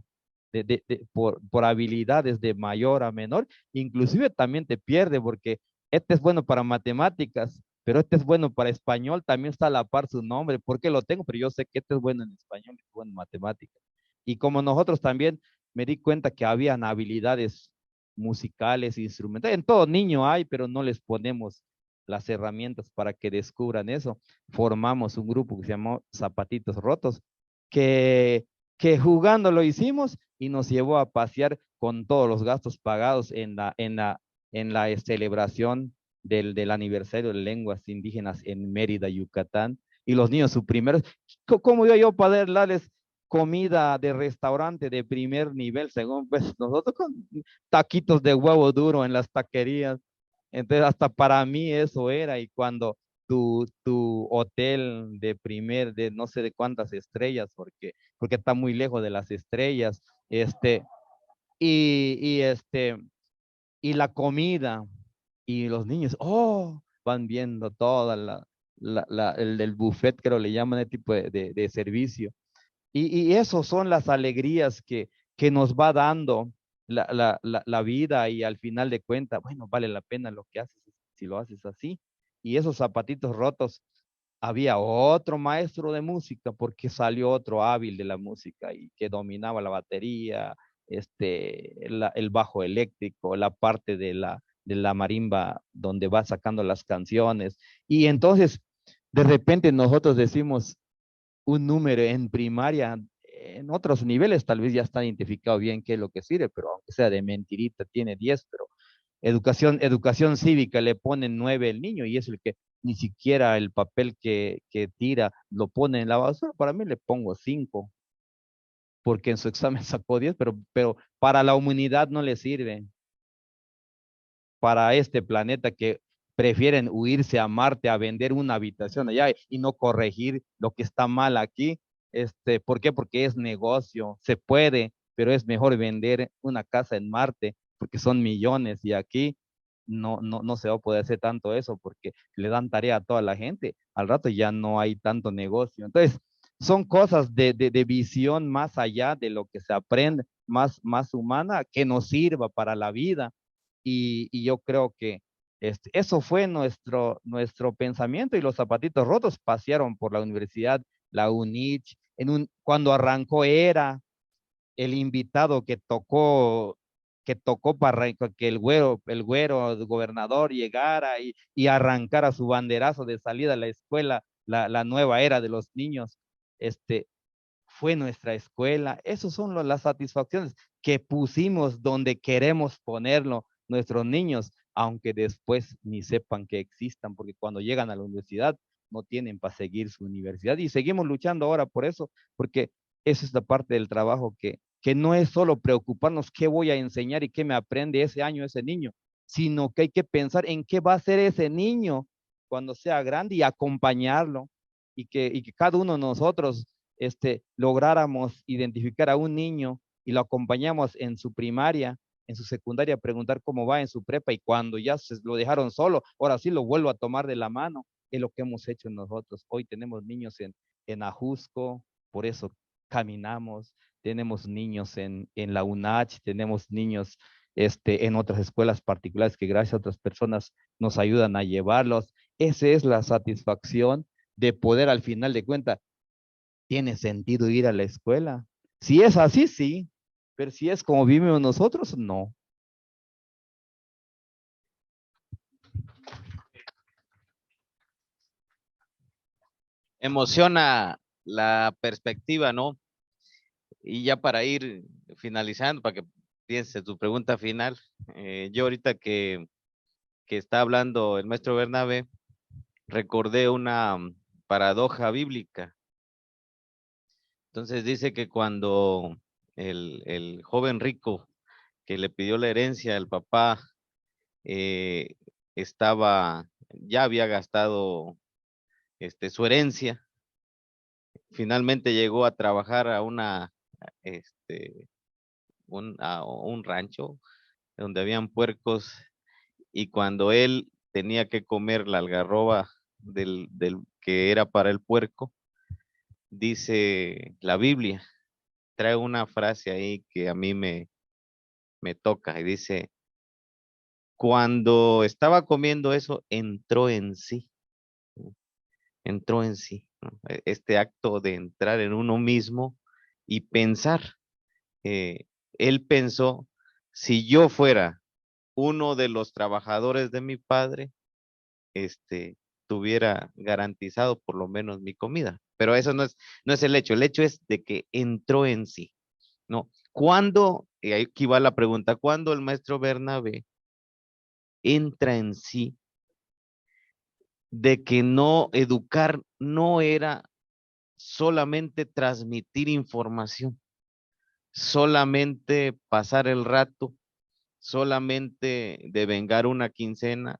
por habilidades de mayor a menor, inclusive también te pierde porque este es bueno para matemáticas, pero este es bueno para español, también está a la par su nombre, porque lo tengo, pero yo sé que este es bueno en español, es bueno en matemáticas. Y como nosotros también me di cuenta que habían habilidades musicales, instrumentales, en todo niño hay, pero no les ponemos las herramientas para que descubran eso. Formamos un grupo que se llamó Zapatitos Rotos, que que jugando lo hicimos y nos llevó a pasear con todos los gastos pagados en la celebración del aniversario de lenguas indígenas en Mérida, Yucatán. Y los niños, su primero, ¿cómo iba yo para darles comida de restaurante de primer nivel, según pues nosotros con taquitos de huevo duro en las taquerías? Entonces, hasta para mí eso era, y cuando tu hotel de de no sé de cuántas estrellas, porque está muy lejos de las estrellas, y y la comida, y los niños, oh, van viendo toda el buffet, creo le llaman el tipo de servicio. Y eso son las alegrías que nos va dando la vida, y al final de cuentas, bueno, vale la pena lo que haces si lo haces así. Y esos zapatitos rotos, había otro maestro de música porque salió otro hábil de la música y que dominaba la batería, el bajo eléctrico, la parte de la marimba donde va sacando las canciones. Y entonces, de repente nosotros decimos, un número en primaria, en otros niveles tal vez ya está identificado bien qué es lo que sirve, pero aunque sea de mentirita, tiene 10, pero educación cívica le ponen 9 el niño y es el que ni siquiera el papel que tira lo pone en la basura. Para mí le pongo 5 porque en su examen sacó 10, pero para la humanidad no le sirve. Para este planeta que prefieren huirse a Marte a vender una habitación allá y no corregir lo que está mal aquí. ¿Por qué? Porque es negocio, se puede, pero es mejor vender una casa en Marte porque son millones, y aquí no se va a poder hacer tanto eso porque le dan tarea a toda la gente. Al rato ya no hay tanto negocio. Entonces, son cosas de visión más allá de lo que se aprende, más humana, que nos sirva para la vida. Y yo creo que eso fue nuestro pensamiento, y los zapatitos rotos pasearon por la universidad, la UNICH, cuando arrancó era el invitado que tocó para que el güero el gobernador llegara y arrancara su banderazo de salida a la escuela, la nueva era de los niños. Este, fue nuestra escuela. Esas son las satisfacciones que pusimos donde queremos ponerlo nuestros niños, aunque después ni sepan que existan, porque cuando llegan a la universidad no tienen para seguir su universidad. Y seguimos luchando ahora por eso, porque esa es la parte del trabajo que no es solo preocuparnos qué voy a enseñar y qué me aprende ese año ese niño, sino que hay que pensar en qué va a ser ese niño cuando sea grande y acompañarlo y que cada uno de nosotros lográramos identificar a un niño y lo acompañamos en su primaria, en su secundaria, preguntar cómo va en su prepa y cuando ya se lo dejaron solo, ahora sí lo vuelvo a tomar de la mano, es lo que hemos hecho nosotros. Hoy tenemos niños en Ajusco, por eso caminamos, tenemos niños en la UNACH, tenemos niños en otras escuelas particulares que gracias a otras personas nos ayudan a llevarlos. Esa es la satisfacción de poder al final de cuentas, ¿tiene sentido ir a la escuela? Si es así, sí, pero si es como vivimos nosotros, no. Emociona la perspectiva, ¿no? Y ya para ir finalizando, para que pienses tu pregunta final, yo ahorita que está hablando el maestro Bernabé, recordé una paradoja bíblica. Entonces dice que cuando el joven rico que le pidió la herencia al papá eh, ya había gastado su herencia, finalmente llegó a trabajar a este, a un rancho donde habían puercos y cuando él tenía que comer la algarroba del que era para el puerco, dice la Biblia, trae una frase ahí que a mí me toca y dice, cuando estaba comiendo eso, entró en sí, ¿no? Entró en sí, ¿no? Este acto de entrar en uno mismo y pensar. eh, Él pensó, si yo fuera uno de los trabajadores de mi padre, tuviera garantizado por lo menos mi comida. Pero eso no es el hecho es de que entró en sí, ¿no? ¿Cuándo, y aquí va la pregunta, cuándo el maestro Bernabé entra en sí de que no, educar no era solamente transmitir información, solamente pasar el rato, solamente devengar una quincena?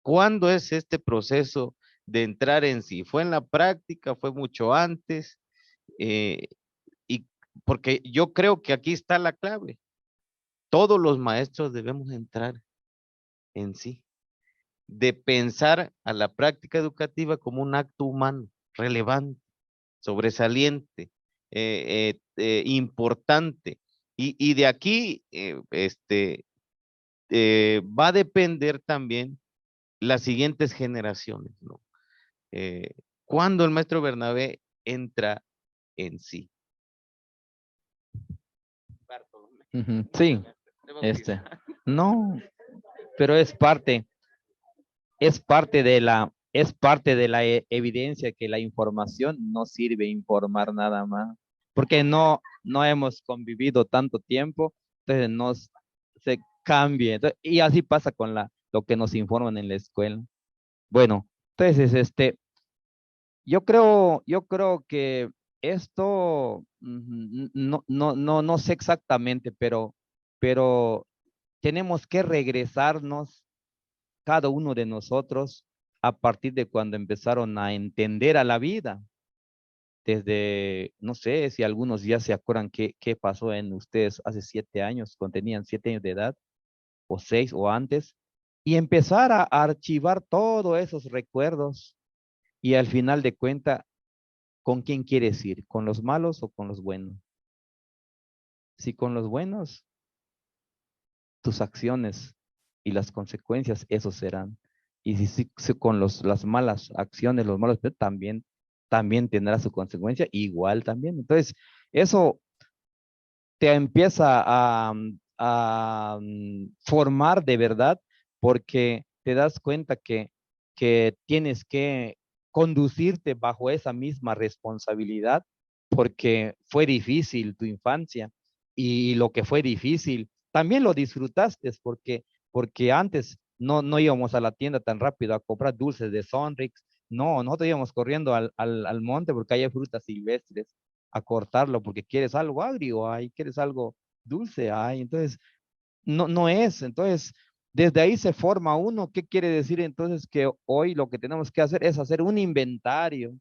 ¿Cuándo es este proceso de entrar en sí? ¿Fue en la práctica? ¿Fue mucho antes? Eh, y porque yo creo que aquí está la clave. Todos los maestros debemos entrar en sí, de pensar a la práctica educativa como un acto humano, relevante, sobresaliente, importante. Y de aquí va a depender también las siguientes generaciones, ¿no? Eh, cuando el maestro Bernabé entra en sí. Ujú, sí, no, pero es parte de la evidencia que la información no sirve informar nada más, porque no hemos convivido tanto tiempo, entonces se cambia, y así pasa con lo que nos informan en la escuela. Bueno, entonces, yo creo que esto, no sé exactamente, pero tenemos que regresarnos cada uno de nosotros a partir de cuando empezaron a entender a la vida. Desde, no sé si algunos ya se acuerdan qué pasó en ustedes hace 7 años, cuando tenían 7 años de edad, o 6 o antes, y empezar a archivar todos esos recuerdos y al final de cuenta, ¿con quién quieres ir? ¿Con los malos o con los buenos? Si con los buenos, tus acciones y las consecuencias, esos serán. Y si con las malas acciones, los malos, pero también tendrá su consecuencia, igual también. Entonces, eso te empieza a formar de verdad, porque te das cuenta que tienes que conducirte bajo esa misma responsabilidad, porque fue difícil tu infancia y lo que fue difícil, también lo disfrutaste porque antes no íbamos a la tienda tan rápido a comprar dulces de Sonrix, no, nosotros íbamos corriendo al monte porque hay frutas silvestres a cortarlo porque quieres algo agrio, ay, quieres algo dulce, ay, entonces no es, entonces desde ahí se forma uno. ¿Qué quiere decir entonces? Que hoy lo que tenemos que hacer es hacer un inventario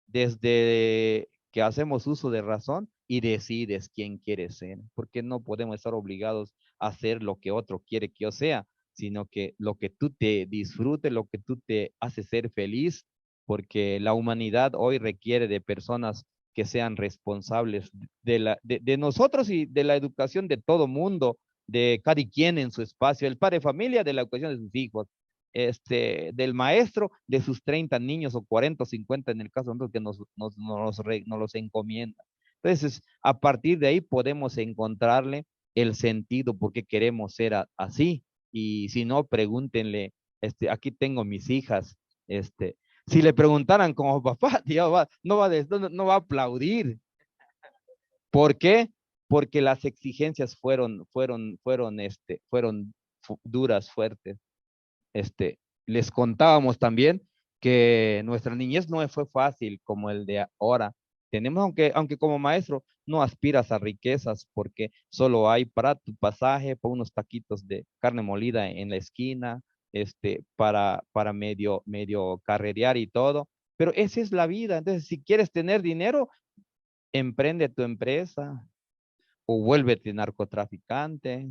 desde que hacemos uso de razón y decides quién quieres ser, porque no podemos estar obligados a hacer lo que otro quiere que yo sea, sino que lo que tú te disfrutes, lo que tú te hace ser feliz, porque la humanidad hoy requiere de personas que sean responsables de nosotros y de la educación de todo mundo, de cada quien en su espacio, el padre de familia, de la educación de sus hijos, del maestro, de sus 30 niños o 40 o 50 en el caso de nosotros que nos los encomienda. Entonces, a partir de ahí podemos encontrarle el sentido por qué queremos ser así. Y si no, pregúntenle, aquí tengo mis hijas, si le preguntaran como papá, tío, no va a aplaudir. ¿Por qué? Porque las exigencias fueron duras, fuertes. Les contábamos también que nuestra niñez no fue fácil como el de ahora. Tenemos, aunque como maestro no aspiras a riquezas porque solo hay para tu pasaje, para unos taquitos de carne molida en la esquina, para medio carrerear y todo. Pero esa es la vida. Entonces, si quieres tener dinero, emprende tu empresa o vuélvete narcotraficante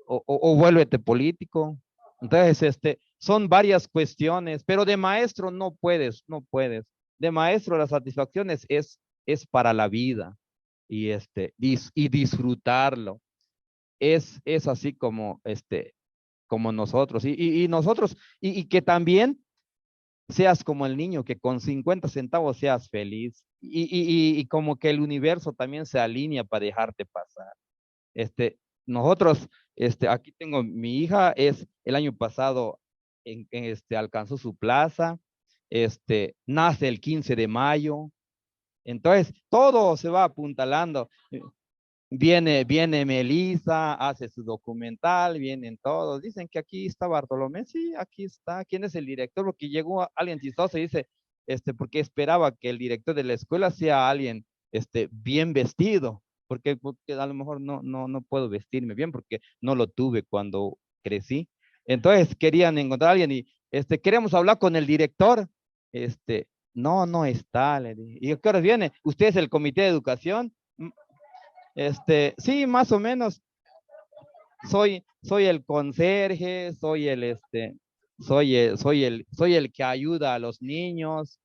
o vuélvete político. Entonces, son varias cuestiones, pero de maestro no puedes. De maestro la satisfacción es para la vida y, y disfrutarlo. Es así como nosotros. Y nosotros, y que también seas como el niño, que con 50 centavos seas feliz. Y como que el universo también se alinea para dejarte pasar. Este, nosotros, aquí tengo mi hija, el año pasado alcanzó su plaza, nace el 15 de mayo, entonces todo se va apuntalando. Viene Melissa, hace su documental, vienen todos, dicen que aquí está Bartolomé, sí, aquí está. ¿Quién es el director? Porque llegó alguien chistoso y dice, porque esperaba que el director de la escuela sea alguien, bien vestido, porque a lo mejor no puedo vestirme bien porque no lo tuve cuando crecí. Entonces querían encontrar a alguien y, queremos hablar con el director, no está, le dije. ¿Y a qué horas viene? ¿Usted es el comité de educación? Sí, más o menos. Soy el conserje, soy el que ayuda a los niños,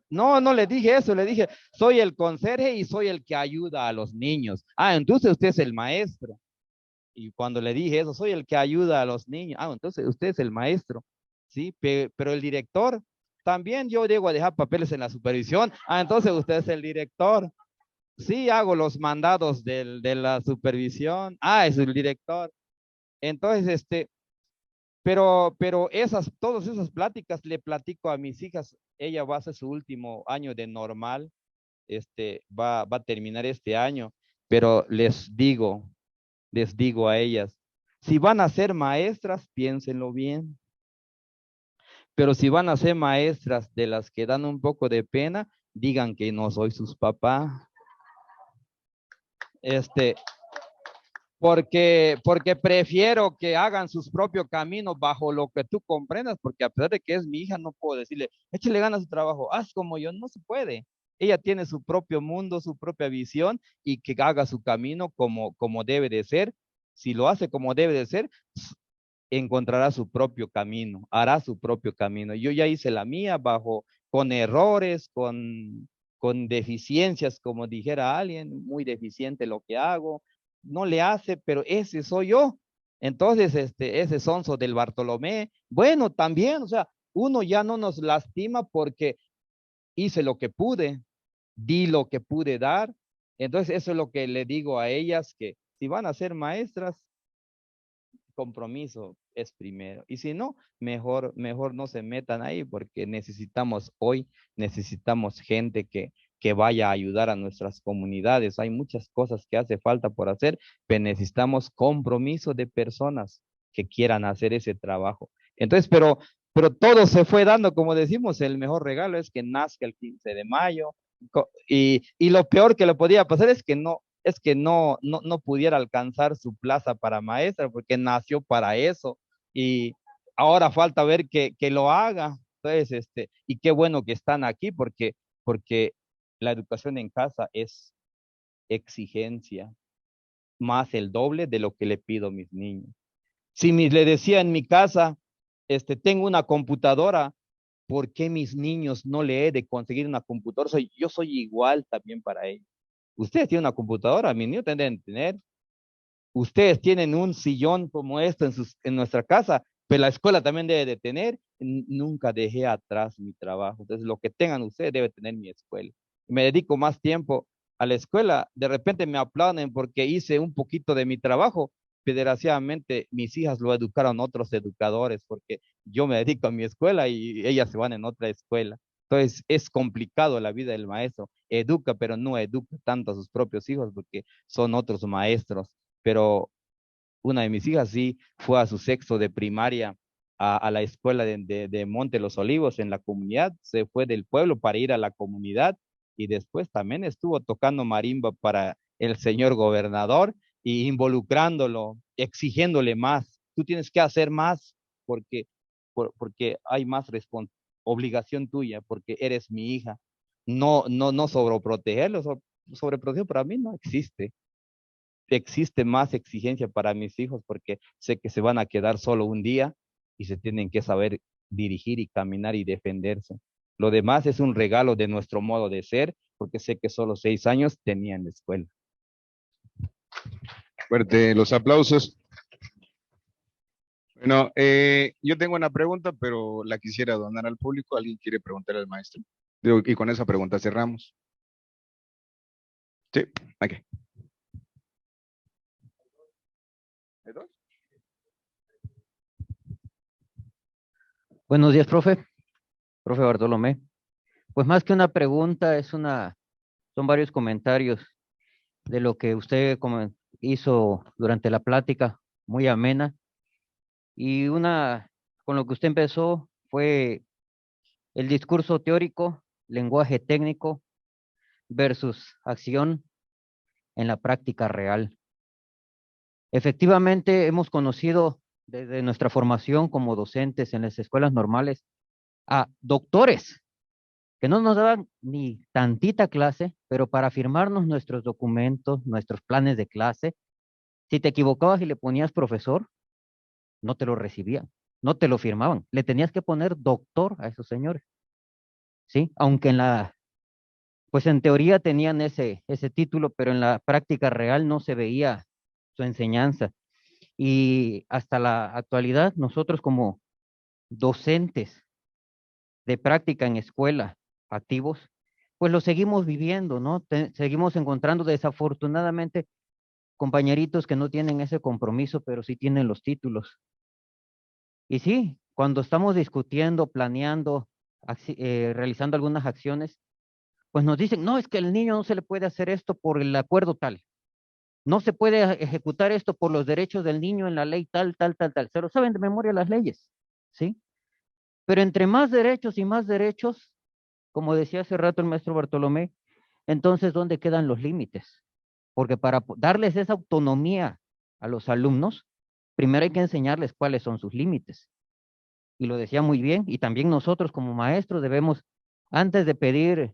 no le dije eso, le dije, soy el conserje y soy el que ayuda a los niños. Ah, entonces usted es el maestro. Y cuando le dije eso, soy el que ayuda a los niños. Ah, entonces usted es el maestro. Sí, pero el director, también yo llego a dejar papeles en la supervisión. Ah, entonces usted es el director. Sí, hago los mandados de la supervisión. Ah, es el director. Entonces, pero todas esas pláticas le platico a mis hijas. Ella va a hacer su último año de normal. Va a terminar este año, pero les digo a ellas, si van a ser maestras, piénsenlo bien. Pero si van a ser maestras de las que dan un poco de pena, digan que no soy sus papás. Porque prefiero que hagan sus propios caminos bajo lo que tú comprendas, porque a pesar de que es mi hija, no puedo decirle, échale ganas a su trabajo, haz como yo, no se puede. Ella tiene su propio mundo, su propia visión y que haga su camino como debe de ser. Si lo hace como debe de ser, encontrará su propio camino, hará su propio camino. Yo ya hice la mía con errores, con deficiencias, como dijera alguien, muy deficiente lo que hago, no le hace, pero ese soy yo. Entonces, ese sonso del Bartolomé, bueno, también, o sea, uno ya no nos lastima porque hice lo que pude, di lo que pude dar. Entonces, eso es lo que le digo a ellas, que si van a ser maestras, compromiso es primero. Y si no, mejor no se metan ahí porque necesitamos gente que vaya a ayudar a nuestras comunidades. Hay muchas cosas que hace falta por hacer, pero necesitamos compromiso de personas que quieran hacer ese trabajo. Entonces, pero todo se fue dando, como decimos, el mejor regalo es que nazca el 15 de mayo, y lo peor que le podía pasar es que no pudiera alcanzar su plaza para maestra, porque nació para eso, y ahora falta ver que lo haga. Entonces, y qué bueno que están aquí, porque la educación en casa es exigencia, más el doble de lo que le pido a mis niños. Si le decía en mi casa, tengo una computadora, ¿por qué mis niños no le he de conseguir una computadora? Yo soy igual también para ellos. Ustedes tienen una computadora, mis niños deben tener. Ustedes tienen un sillón como esto en nuestra casa, pero la escuela también debe de tener. Nunca dejé atrás mi trabajo. Entonces, lo que tengan ustedes debe tener mi escuela. Me dedico más tiempo a la escuela. De repente me aplauden porque hice un poquito de mi trabajo. Desgraciadamente, mis hijas lo educaron otros educadores porque yo me dedico a mi escuela y ellas se van en otra escuela. Entonces, es complicado la vida del maestro. Educa, pero no educa tanto a sus propios hijos porque son otros maestros. Pero una de mis hijas sí fue a su sexto de primaria a la escuela de Monte Los Olivos en la comunidad, se fue del pueblo para ir a la comunidad y después también estuvo tocando marimba para el señor gobernador y involucrándolo, exigiéndole más. Tú tienes que hacer más porque, porque hay más obligación tuya, porque eres mi hija. No sobreprotegerlo, sobreproteger para mí no existe. Existe más exigencia para mis hijos porque sé que se van a quedar solo un día y se tienen que saber dirigir y caminar y defenderse. Lo demás es un regalo de nuestro modo de ser, porque sé que solo 6 años tenía en la escuela. Fuerte los aplausos. Bueno, yo tengo una pregunta, pero la quisiera donar al público. ¿Alguien quiere preguntar al maestro? Y con esa pregunta cerramos. Sí, aquí. ¿Hay dos? Buenos días, profe Bartolomé. Pues más que una pregunta, son varios comentarios de lo que usted hizo durante la plática, muy amena. Y con lo que usted empezó fue el discurso teórico, lenguaje técnico versus acción en la práctica real. Efectivamente, hemos conocido desde nuestra formación como docentes en las escuelas normales a doctores que no nos daban ni tantita clase, pero para firmarnos nuestros documentos, nuestros planes de clase, si te equivocabas y le ponías profesor, no te lo recibían, no te lo firmaban. Le tenías que poner doctor a esos señores, ¿sí? Aunque pues en teoría tenían ese título, pero en la práctica real no se veía su enseñanza. Y hasta la actualidad, nosotros como docentes de práctica en escuela activos, pues lo seguimos viviendo, ¿no? Seguimos encontrando desafortunadamente compañeritos que no tienen ese compromiso, pero sí tienen los títulos. Y sí, cuando estamos discutiendo, planeando, realizando algunas acciones, pues nos dicen, no, es que al niño no se le puede hacer esto por el acuerdo tal, no se puede ejecutar esto por los derechos del niño en la ley tal, tal, tal, tal. Se lo saben de memoria las leyes, ¿sí? Pero entre más derechos, como decía hace rato el maestro Bartolomé, entonces, ¿dónde quedan los límites? Porque para darles esa autonomía a los alumnos, primero hay que enseñarles cuáles son sus límites. Y lo decía muy bien, y también nosotros como maestros debemos, antes de pedir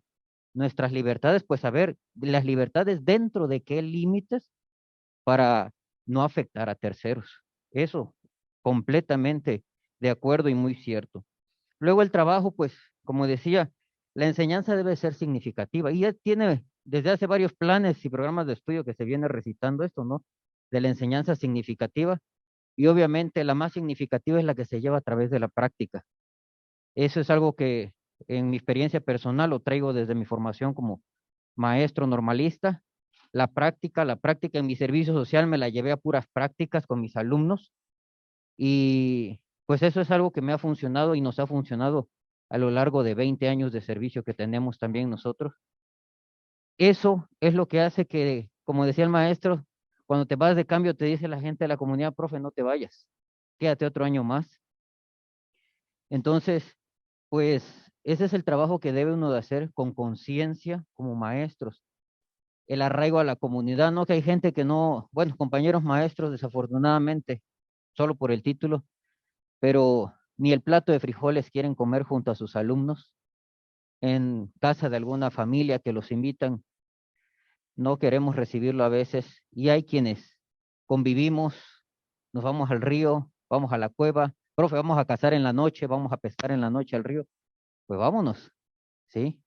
nuestras libertades, pues saber las libertades dentro de qué límites para no afectar a terceros. Eso, completamente de acuerdo y muy cierto. Luego el trabajo, pues, como decía, la enseñanza debe ser significativa y ya tiene desde hace varios planes y programas de estudio que se viene recitando esto, ¿no? De la enseñanza significativa y obviamente la más significativa es la que se lleva a través de la práctica. Eso es algo que en mi experiencia personal lo traigo desde mi formación como maestro normalista. La práctica en mi servicio social me la llevé a puras prácticas con mis alumnos y pues eso es algo que me ha funcionado y nos ha funcionado a lo largo de 20 años de servicio que tenemos también nosotros. eso es lo que hace que, como decía el maestro, cuando te vas de cambio te dice la gente de la comunidad, profe, no te vayas, quédate otro año más. Entonces, pues ese es el trabajo que debe uno de hacer con conciencia como maestros. El arraigo a la comunidad, no que hay gente que no, bueno, compañeros maestros, desafortunadamente, solo por el título, pero ni el plato de frijoles quieren comer junto a sus alumnos en casa de alguna familia que los invitan, no queremos recibirlo a veces, y hay quienes convivimos, nos vamos al río, vamos a la cueva, profe, vamos a cazar en la noche, vamos a pescar en la noche al río, pues vámonos, ¿sí?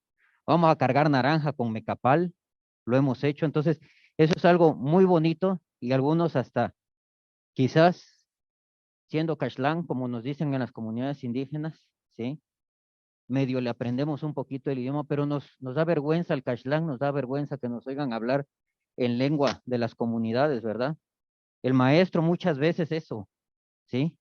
Vamos a cargar naranja con mecapal, lo hemos hecho, entonces eso es algo muy bonito y algunos hasta quizás siendo cashlán, como nos dicen en las comunidades indígenas, ¿sí? Medio le aprendemos un poquito el idioma, pero nos da vergüenza el cashlán, nos da vergüenza que nos oigan hablar en lengua de las comunidades, ¿verdad? El maestro muchas veces eso, ¿sí?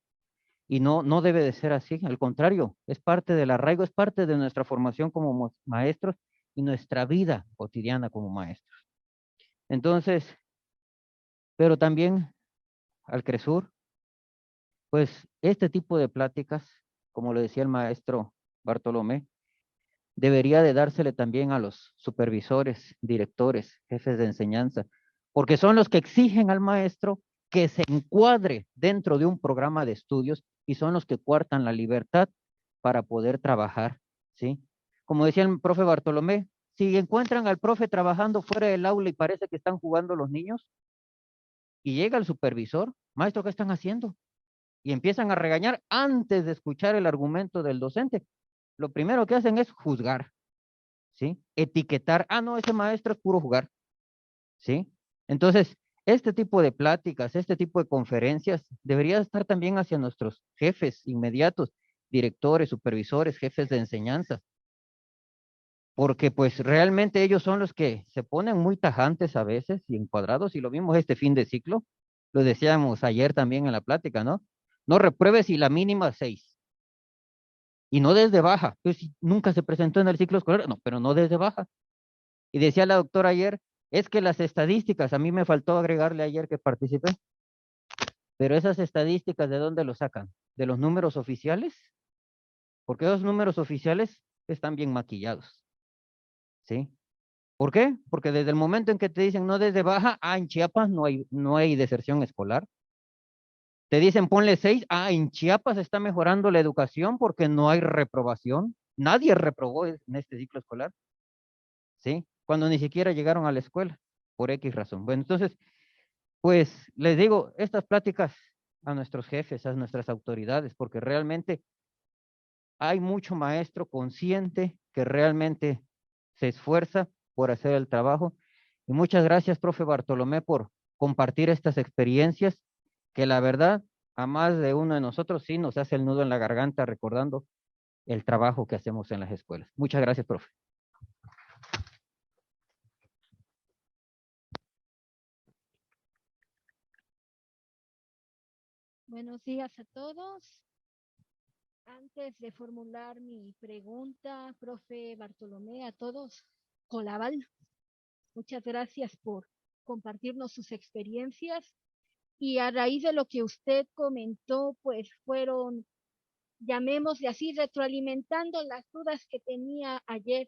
Y no debe de ser así, al contrario, es parte del arraigo, es parte de nuestra formación como maestros y nuestra vida cotidiana como maestros. Entonces, pero también al Cresur, pues este tipo de pláticas, como lo decía el maestro Bartolomé, debería de dársele también a los supervisores, directores, jefes de enseñanza, porque son los que exigen al maestro que se encuadre dentro de un programa de estudios y son los que coartan la libertad para poder trabajar, ¿sí? Como decía el profe Bartolomé, si encuentran al profe trabajando fuera del aula y parece que están jugando los niños, y llega el supervisor, maestro, ¿qué están haciendo? Y empiezan a regañar antes de escuchar el argumento del docente. Lo primero que hacen es juzgar, ¿sí? Etiquetar, ah, no, ese maestro es puro jugar, ¿sí? Entonces, este tipo de pláticas, este tipo de conferencias debería estar también hacia nuestros jefes inmediatos, directores, supervisores, jefes de enseñanza, porque pues realmente ellos son los que se ponen muy tajantes a veces y encuadrados, y lo vimos este fin de ciclo, lo decíamos ayer también en la plática, ¿no? No repruebes y la mínima 6, y no desde baja, pues si nunca se presentó en el ciclo escolar, no, pero no desde baja. Y decía la doctora ayer, es que las estadísticas, a mí me faltó agregarle ayer que participé, pero esas estadísticas, ¿de dónde lo sacan? ¿De los números oficiales? Porque esos números oficiales están bien maquillados, ¿sí? ¿Por qué? Porque desde el momento en que te dicen no desde baja, ah, en Chiapas no hay deserción escolar. Te dicen ponle 6, ah, en Chiapas está mejorando la educación porque no hay reprobación. Nadie reprobó en este ciclo escolar, ¿sí? Cuando ni siquiera llegaron a la escuela, por X razón. Bueno, entonces, pues les digo, estas pláticas a nuestros jefes, a nuestras autoridades, porque realmente hay mucho maestro consciente que realmente se esfuerza por hacer el trabajo. Y muchas gracias, profe Bartolomé, por compartir estas experiencias que la verdad a más de uno de nosotros sí nos hace el nudo en la garganta recordando el trabajo que hacemos en las escuelas. Muchas gracias, profe. Buenos días a todos. Antes de formular mi pregunta, profe Bartolomé, a todos, Colabal, muchas gracias por compartirnos sus experiencias. Y a raíz de lo que usted comentó, pues fueron, llamémosle así, retroalimentando las dudas que tenía ayer.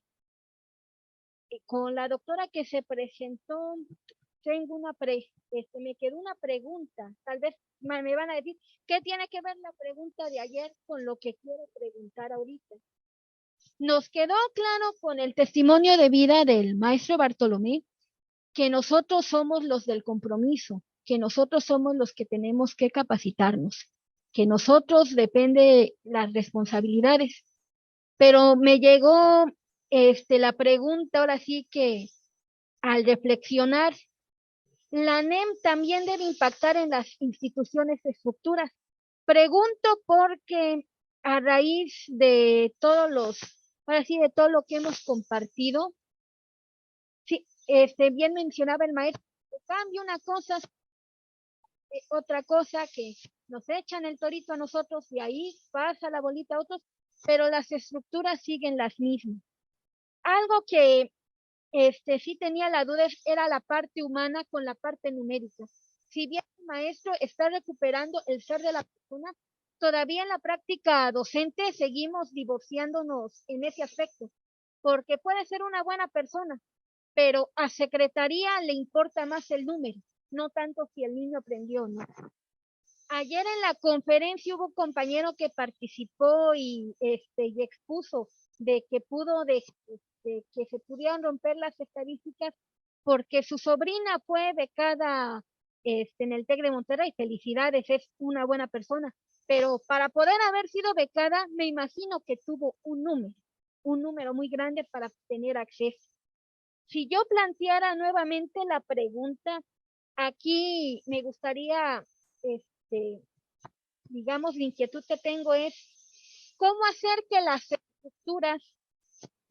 Con la doctora que se presentó, tengo me quedó una pregunta, tal vez me van a decir, ¿qué tiene que ver la pregunta de ayer con lo que quiero preguntar ahorita? Nos quedó claro con el testimonio de vida del maestro Bartolomé que nosotros somos los del compromiso, que nosotros somos los que tenemos que capacitarnos, que nosotros depende las responsabilidades. Pero me llegó la pregunta, ahora sí que al reflexionar, la NEM también debe impactar en las instituciones estructuras. Pregunto porque a raíz de ahora sí, de todo lo que hemos compartido, sí, bien mencionaba el maestro, cambia una cosa, otra cosa que nos echan el torito a nosotros y ahí pasa la bolita a otros, pero las estructuras siguen las mismas. Algo que sí tenía la duda, era la parte humana con la parte numérica. Si bien el maestro está recuperando el ser de la persona, todavía en la práctica docente seguimos divorciándonos en ese aspecto, porque puede ser una buena persona, pero a secretaría le importa más el número, no tanto si el niño aprendió o no. Ayer en la conferencia hubo un compañero que participó y expuso de que que se pudieran romper las estadísticas porque su sobrina fue becada en el TEC de Monterrey. Felicidades, es una buena persona. Pero para poder haber sido becada, me imagino que tuvo un número muy grande para tener acceso. Si yo planteara nuevamente la pregunta, aquí me gustaría, digamos, la inquietud que tengo es, ¿cómo hacer que las estructuras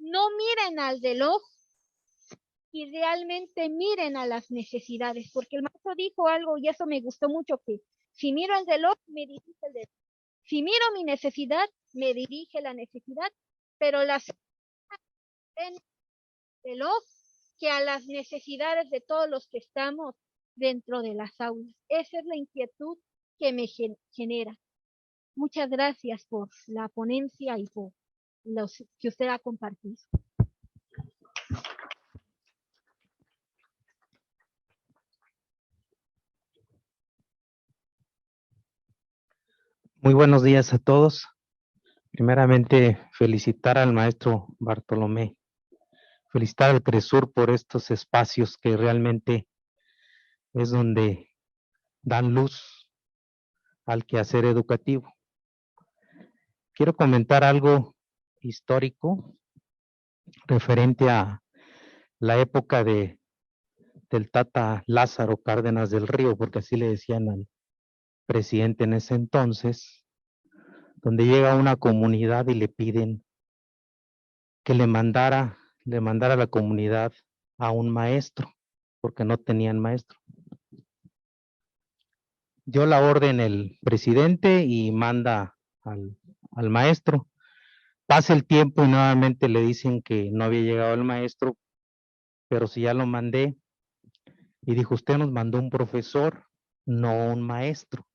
no miren al reloj y realmente miren a las necesidades? Porque el maestro dijo algo y eso me gustó mucho, que si miro el reloj, me dirige el reloj. Si miro mi necesidad, me dirige la necesidad, pero las ven el reloj que a las necesidades de todos los que estamos dentro de las aulas. Esa es la inquietud que me genera. Muchas gracias por la ponencia y por los que usted ha compartido. Muy buenos días a todos. Primeramente, felicitar al maestro Bartolomé, felicitar al CRESUR por estos espacios que realmente es donde dan luz al quehacer educativo. Quiero comentar algo histórico referente a la época del Tata Lázaro Cárdenas del Río, porque así le decían al presidente en ese entonces, donde llega una comunidad y le piden que le mandara a la comunidad a un maestro, porque no tenían maestro. Dio la orden el presidente y manda al maestro. Pasa el tiempo y nuevamente le dicen que no había llegado el maestro, pero si ya lo mandé. Y dijo, usted nos mandó un profesor, no un maestro.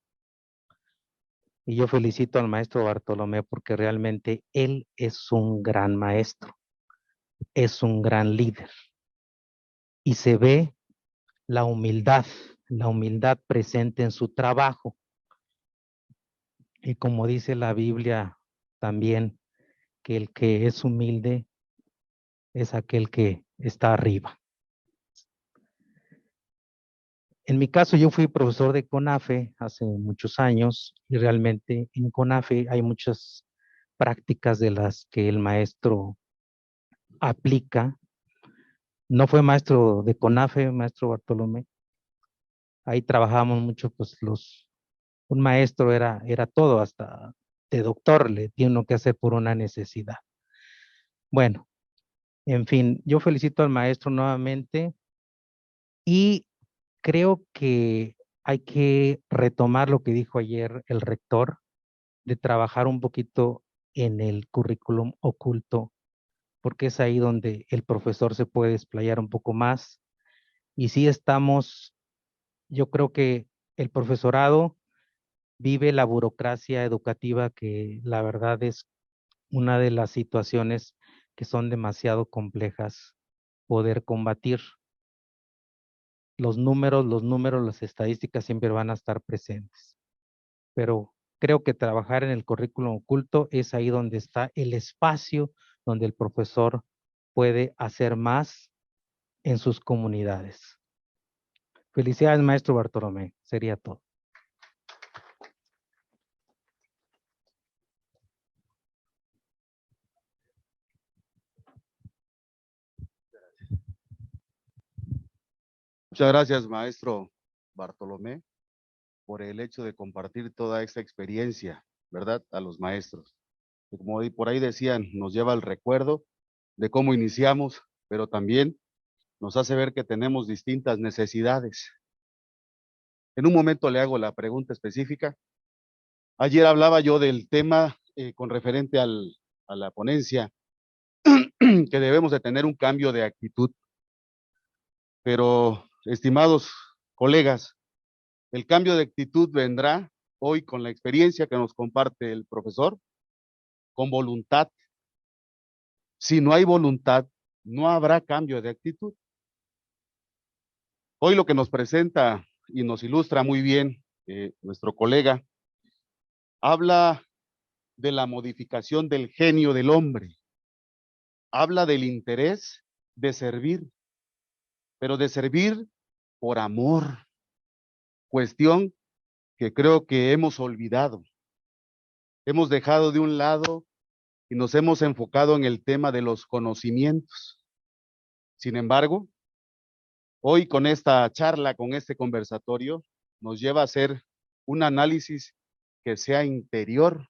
Y yo felicito al maestro Bartolomé porque realmente él es un gran maestro, es un gran líder. Y se ve la humildad presente en su trabajo. Y como dice la Biblia también, que el que es humilde es aquel que está arriba. En mi caso, yo fui profesor de CONAFE hace muchos años y realmente en CONAFE hay muchas prácticas de las que el maestro aplica. No fue maestro de CONAFE, maestro Bartolomé. Ahí trabajamos mucho, pues un maestro era todo, hasta de doctor le tiene uno que hacer por una necesidad. Bueno, en fin, yo felicito al maestro nuevamente y creo que hay que retomar lo que dijo ayer el rector, de trabajar un poquito en el currículum oculto, porque es ahí donde el profesor se puede desplayar un poco más. Y sí estamos, yo creo que el profesorado vive la burocracia educativa, que la verdad es una de las situaciones que son demasiado complejas poder combatir. Los números, las estadísticas siempre van a estar presentes, pero creo que trabajar en el currículum oculto es ahí donde está el espacio donde el profesor puede hacer más en sus comunidades. Felicidades, maestro Bartolomé. Sería todo. Muchas gracias, maestro Bartolomé, por el hecho de compartir toda esta experiencia, ¿verdad?, a los maestros. Como por ahí decían, nos lleva al recuerdo de cómo iniciamos, pero también nos hace ver que tenemos distintas necesidades. En un momento le hago la pregunta específica. Ayer hablaba yo del tema con referente a la ponencia, que debemos de tener un cambio de actitud Pero, estimados colegas, el cambio de actitud vendrá hoy con la experiencia que nos comparte el profesor, con voluntad. Si no hay voluntad, no habrá cambio de actitud. Hoy lo que nos presenta y nos ilustra muy bien nuestro colega, habla de la modificación del genio del hombre, habla del interés de servir, pero de servir por amor, cuestión que creo que hemos olvidado. Hemos dejado de un lado y nos hemos enfocado en el tema de los conocimientos. Sin embargo, hoy con esta charla, con este conversatorio, nos lleva a hacer un análisis que sea interior,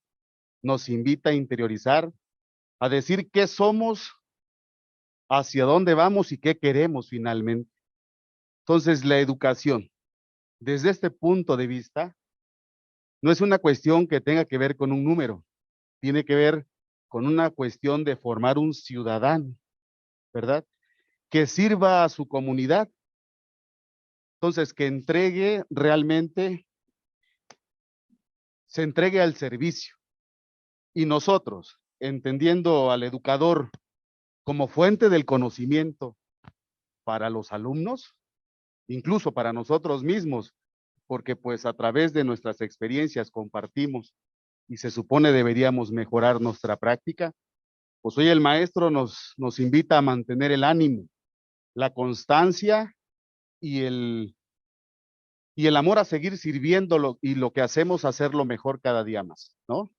nos invita a interiorizar, a decir qué somos, hacia dónde vamos y qué queremos finalmente. Entonces, la educación, desde este punto de vista, no es una cuestión que tenga que ver con un número, tiene que ver con una cuestión de formar un ciudadano, ¿verdad? Que sirva a su comunidad. Entonces, que entregue realmente, se entregue al servicio. Y nosotros, entendiendo al educador como fuente del conocimiento para los alumnos, incluso para nosotros mismos, porque pues a través de nuestras experiencias compartimos y se supone deberíamos mejorar nuestra práctica, pues hoy el maestro nos invita a mantener el ánimo, la constancia y el amor a seguir sirviéndolo y lo que hacemos hacerlo mejor cada día más, ¿no?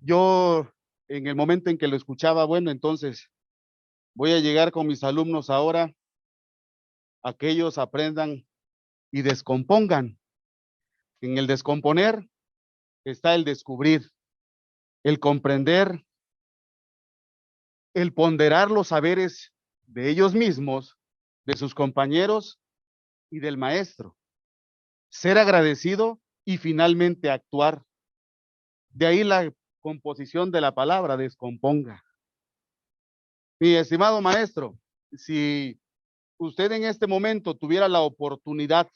Yo en el momento en que lo escuchaba, bueno, entonces voy a llegar con mis alumnos ahora a que ellos aprendan y descompongan. En el descomponer está el descubrir, el comprender, el ponderar los saberes de ellos mismos, de sus compañeros y del maestro. Ser agradecido y finalmente actuar. De ahí la composición de la palabra descomponga. Mi estimado maestro, si usted en este momento tuviera la oportunidad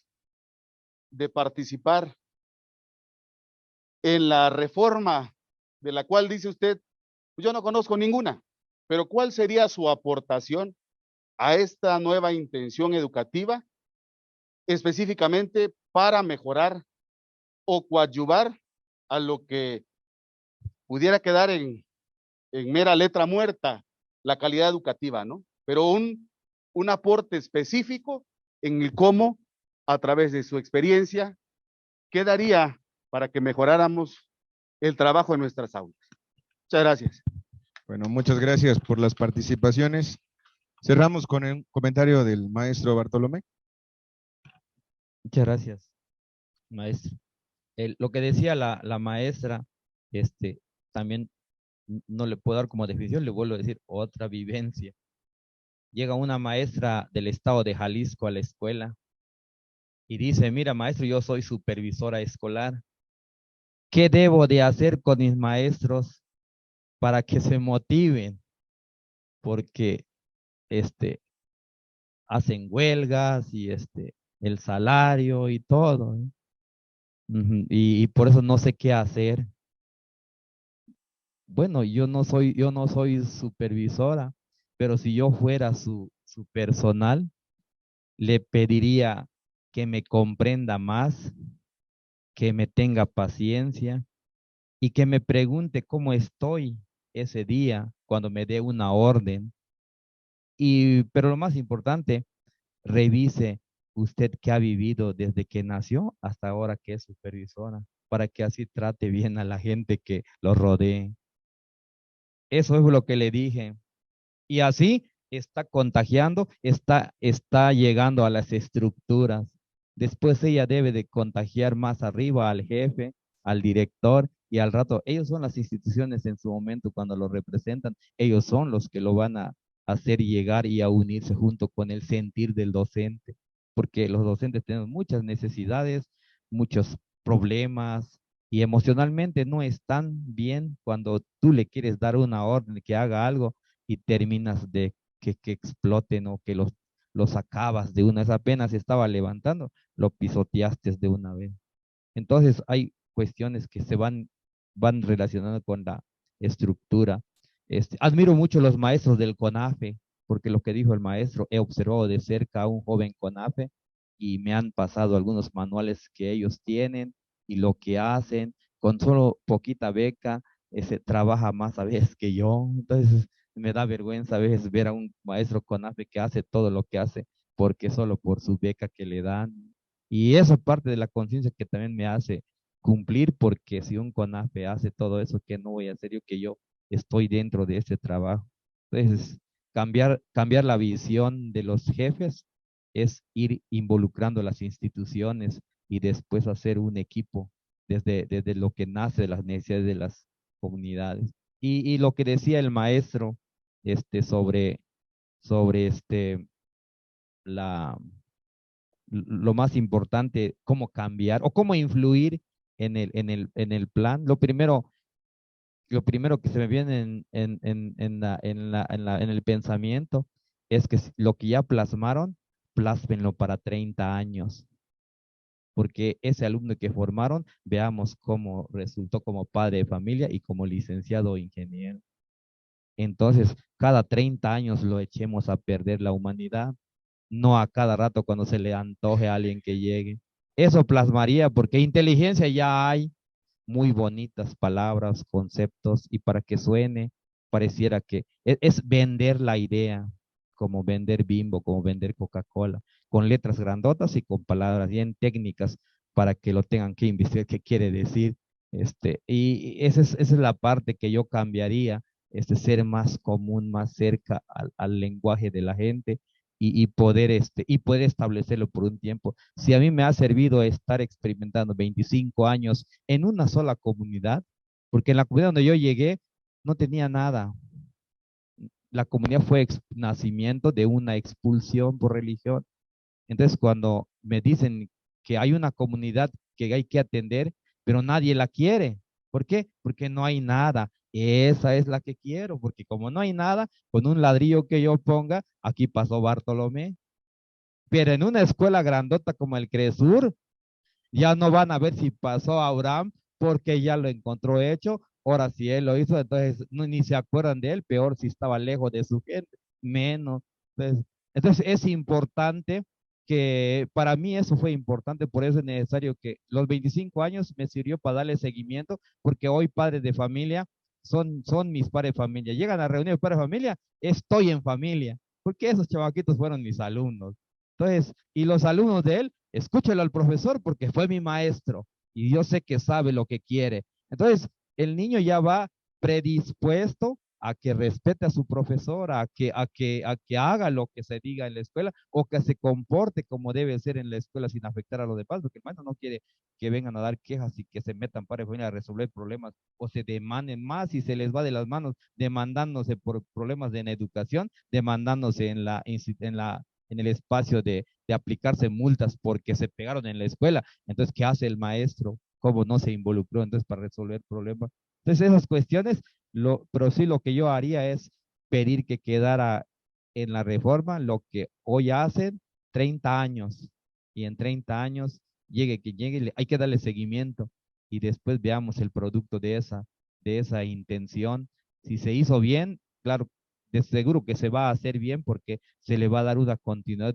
de participar en la reforma de la cual dice usted, pues yo no conozco ninguna, pero ¿cuál sería su aportación a esta nueva intención educativa específicamente para mejorar o coadyuvar a lo que pudiera quedar en mera letra muerta, la calidad educativa, ¿no? Pero un aporte específico en el cómo, a través de su experiencia, quedaría para que mejoráramos el trabajo en nuestras aulas. Muchas gracias. Bueno, muchas gracias por las participaciones. Cerramos con un comentario del maestro Bartolomé. Muchas gracias, maestro. Lo que decía la maestra, también no le puedo dar como definición, le vuelvo a decir otra vivencia. Llega una maestra del estado de Jalisco a la escuela y dice, mira maestro, yo soy supervisora escolar. ¿Qué debo de hacer con mis maestros para que se motiven? Porque hacen huelgas y el salario y todo, ¿eh? Y por eso no sé qué hacer. Bueno, yo no soy supervisora, pero si yo fuera su personal, le pediría que me comprenda más, que me tenga paciencia y que me pregunte cómo estoy ese día cuando me dé una orden. Pero lo más importante, revise usted qué ha vivido desde que nació hasta ahora que es supervisora, para que así trate bien a la gente que lo rodee. Eso es lo que le dije. Y así está contagiando, está llegando a las estructuras. Después ella debe de contagiar más arriba al jefe, al director y al rato. Ellos son las instituciones en su momento cuando lo representan. Ellos son los que lo van a hacer llegar y a unirse junto con el sentir del docente. Porque los docentes tenemos muchas necesidades, muchos problemas y emocionalmente no están bien cuando tú le quieres dar una orden que haga algo y terminas de que exploten o que los acabas de una vez, apenas se estaba levantando, lo pisoteaste de una vez. Entonces hay cuestiones que van relacionando con la estructura. Admiro mucho los maestros del CONAFE, porque lo que dijo el maestro, he observado de cerca a un joven CONAFE y me han pasado algunos manuales que ellos tienen y lo que hacen, con solo poquita beca, trabaja más a veces que yo. Entonces me da vergüenza a veces ver a un maestro CONAFE que hace todo lo que hace, porque solo por su beca que le dan. Y eso parte de la conciencia que también me hace cumplir, porque si un CONAFE hace todo eso, ¿qué no voy a hacer yo, que yo estoy dentro de este trabajo? Entonces, cambiar la visión de los jefes es ir involucrando las instituciones y después hacer un equipo desde lo que nace de las necesidades de las comunidades. Y lo que decía el maestro sobre la, lo más importante, cómo cambiar o cómo influir en el plan. Lo primero que se me viene en el pensamiento es que lo que ya plasmaron, plásmenlo para 30 años, porque ese alumno que formaron, veamos cómo resultó como padre de familia y como licenciado o ingeniero. Entonces, cada 30 años lo echemos a perder la humanidad, no a cada rato cuando se le antoje a alguien que llegue. Eso plasmaría, porque inteligencia ya hay, muy bonitas palabras, conceptos, y para que suene, pareciera que es vender la idea, como vender Bimbo, como vender Coca-Cola, con letras grandotas y con palabras bien técnicas para que lo tengan que investigar qué quiere decir. Y esa es la parte que yo cambiaría, ser más común, más cerca al lenguaje de la gente y poder establecerlo por un tiempo. Si a mí me ha servido estar experimentando 25 años en una sola comunidad, porque en la comunidad donde yo llegué no tenía nada. La comunidad fue nacimiento de una expulsión por religión. Entonces, cuando me dicen que hay una comunidad que hay que atender, pero nadie la quiere. ¿Por qué? Porque no hay nada. Esa es la que quiero, porque como no hay nada, con un ladrillo que yo ponga, aquí pasó Bartolomé. Pero en una escuela grandota como el Cresur, ya no van a ver si pasó Abraham, porque ya lo encontró hecho. Ahora, si él lo hizo, entonces ni se acuerdan de él, peor si estaba lejos de su gente, menos. Entonces es importante que para mí eso fue importante, por eso es necesario que los 25 años me sirvió para darle seguimiento, porque hoy padres de familia son mis padres de familia. Llegan a reuniones de padres de familia, estoy en familia, porque esos chavaquitos fueron mis alumnos. Entonces, y los alumnos de él, escúchelo al profesor porque fue mi maestro y yo sé que sabe lo que quiere. Entonces, el niño ya va predispuesto a que respete a su profesor, a que haga lo que se diga en la escuela o que se comporte como debe ser en la escuela sin afectar a los demás, porque el maestro no quiere que vengan a dar quejas y que se metan para venir a resolver problemas o se demanden más y se les va de las manos demandándose por problemas de educación, demandándose en el espacio de aplicarse multas porque se pegaron en la escuela. Entonces, ¿qué hace el maestro? ¿Cómo no se involucró entonces para resolver problemas? Entonces, esas cuestiones, pero sí lo que yo haría es pedir que quedara en la reforma lo que hoy hacen 30 años. Y en 30 años, llegue quien llegue, hay que darle seguimiento y después veamos el producto de esa intención. Si se hizo bien, claro, de seguro que se va a hacer bien porque se le va a dar una continuidad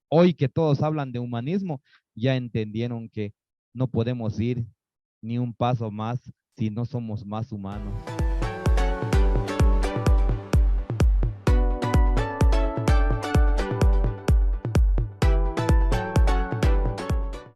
hoy que todos hablan de humanismo, ya entendieron que no podemos ir ni un paso más si no somos más humanos.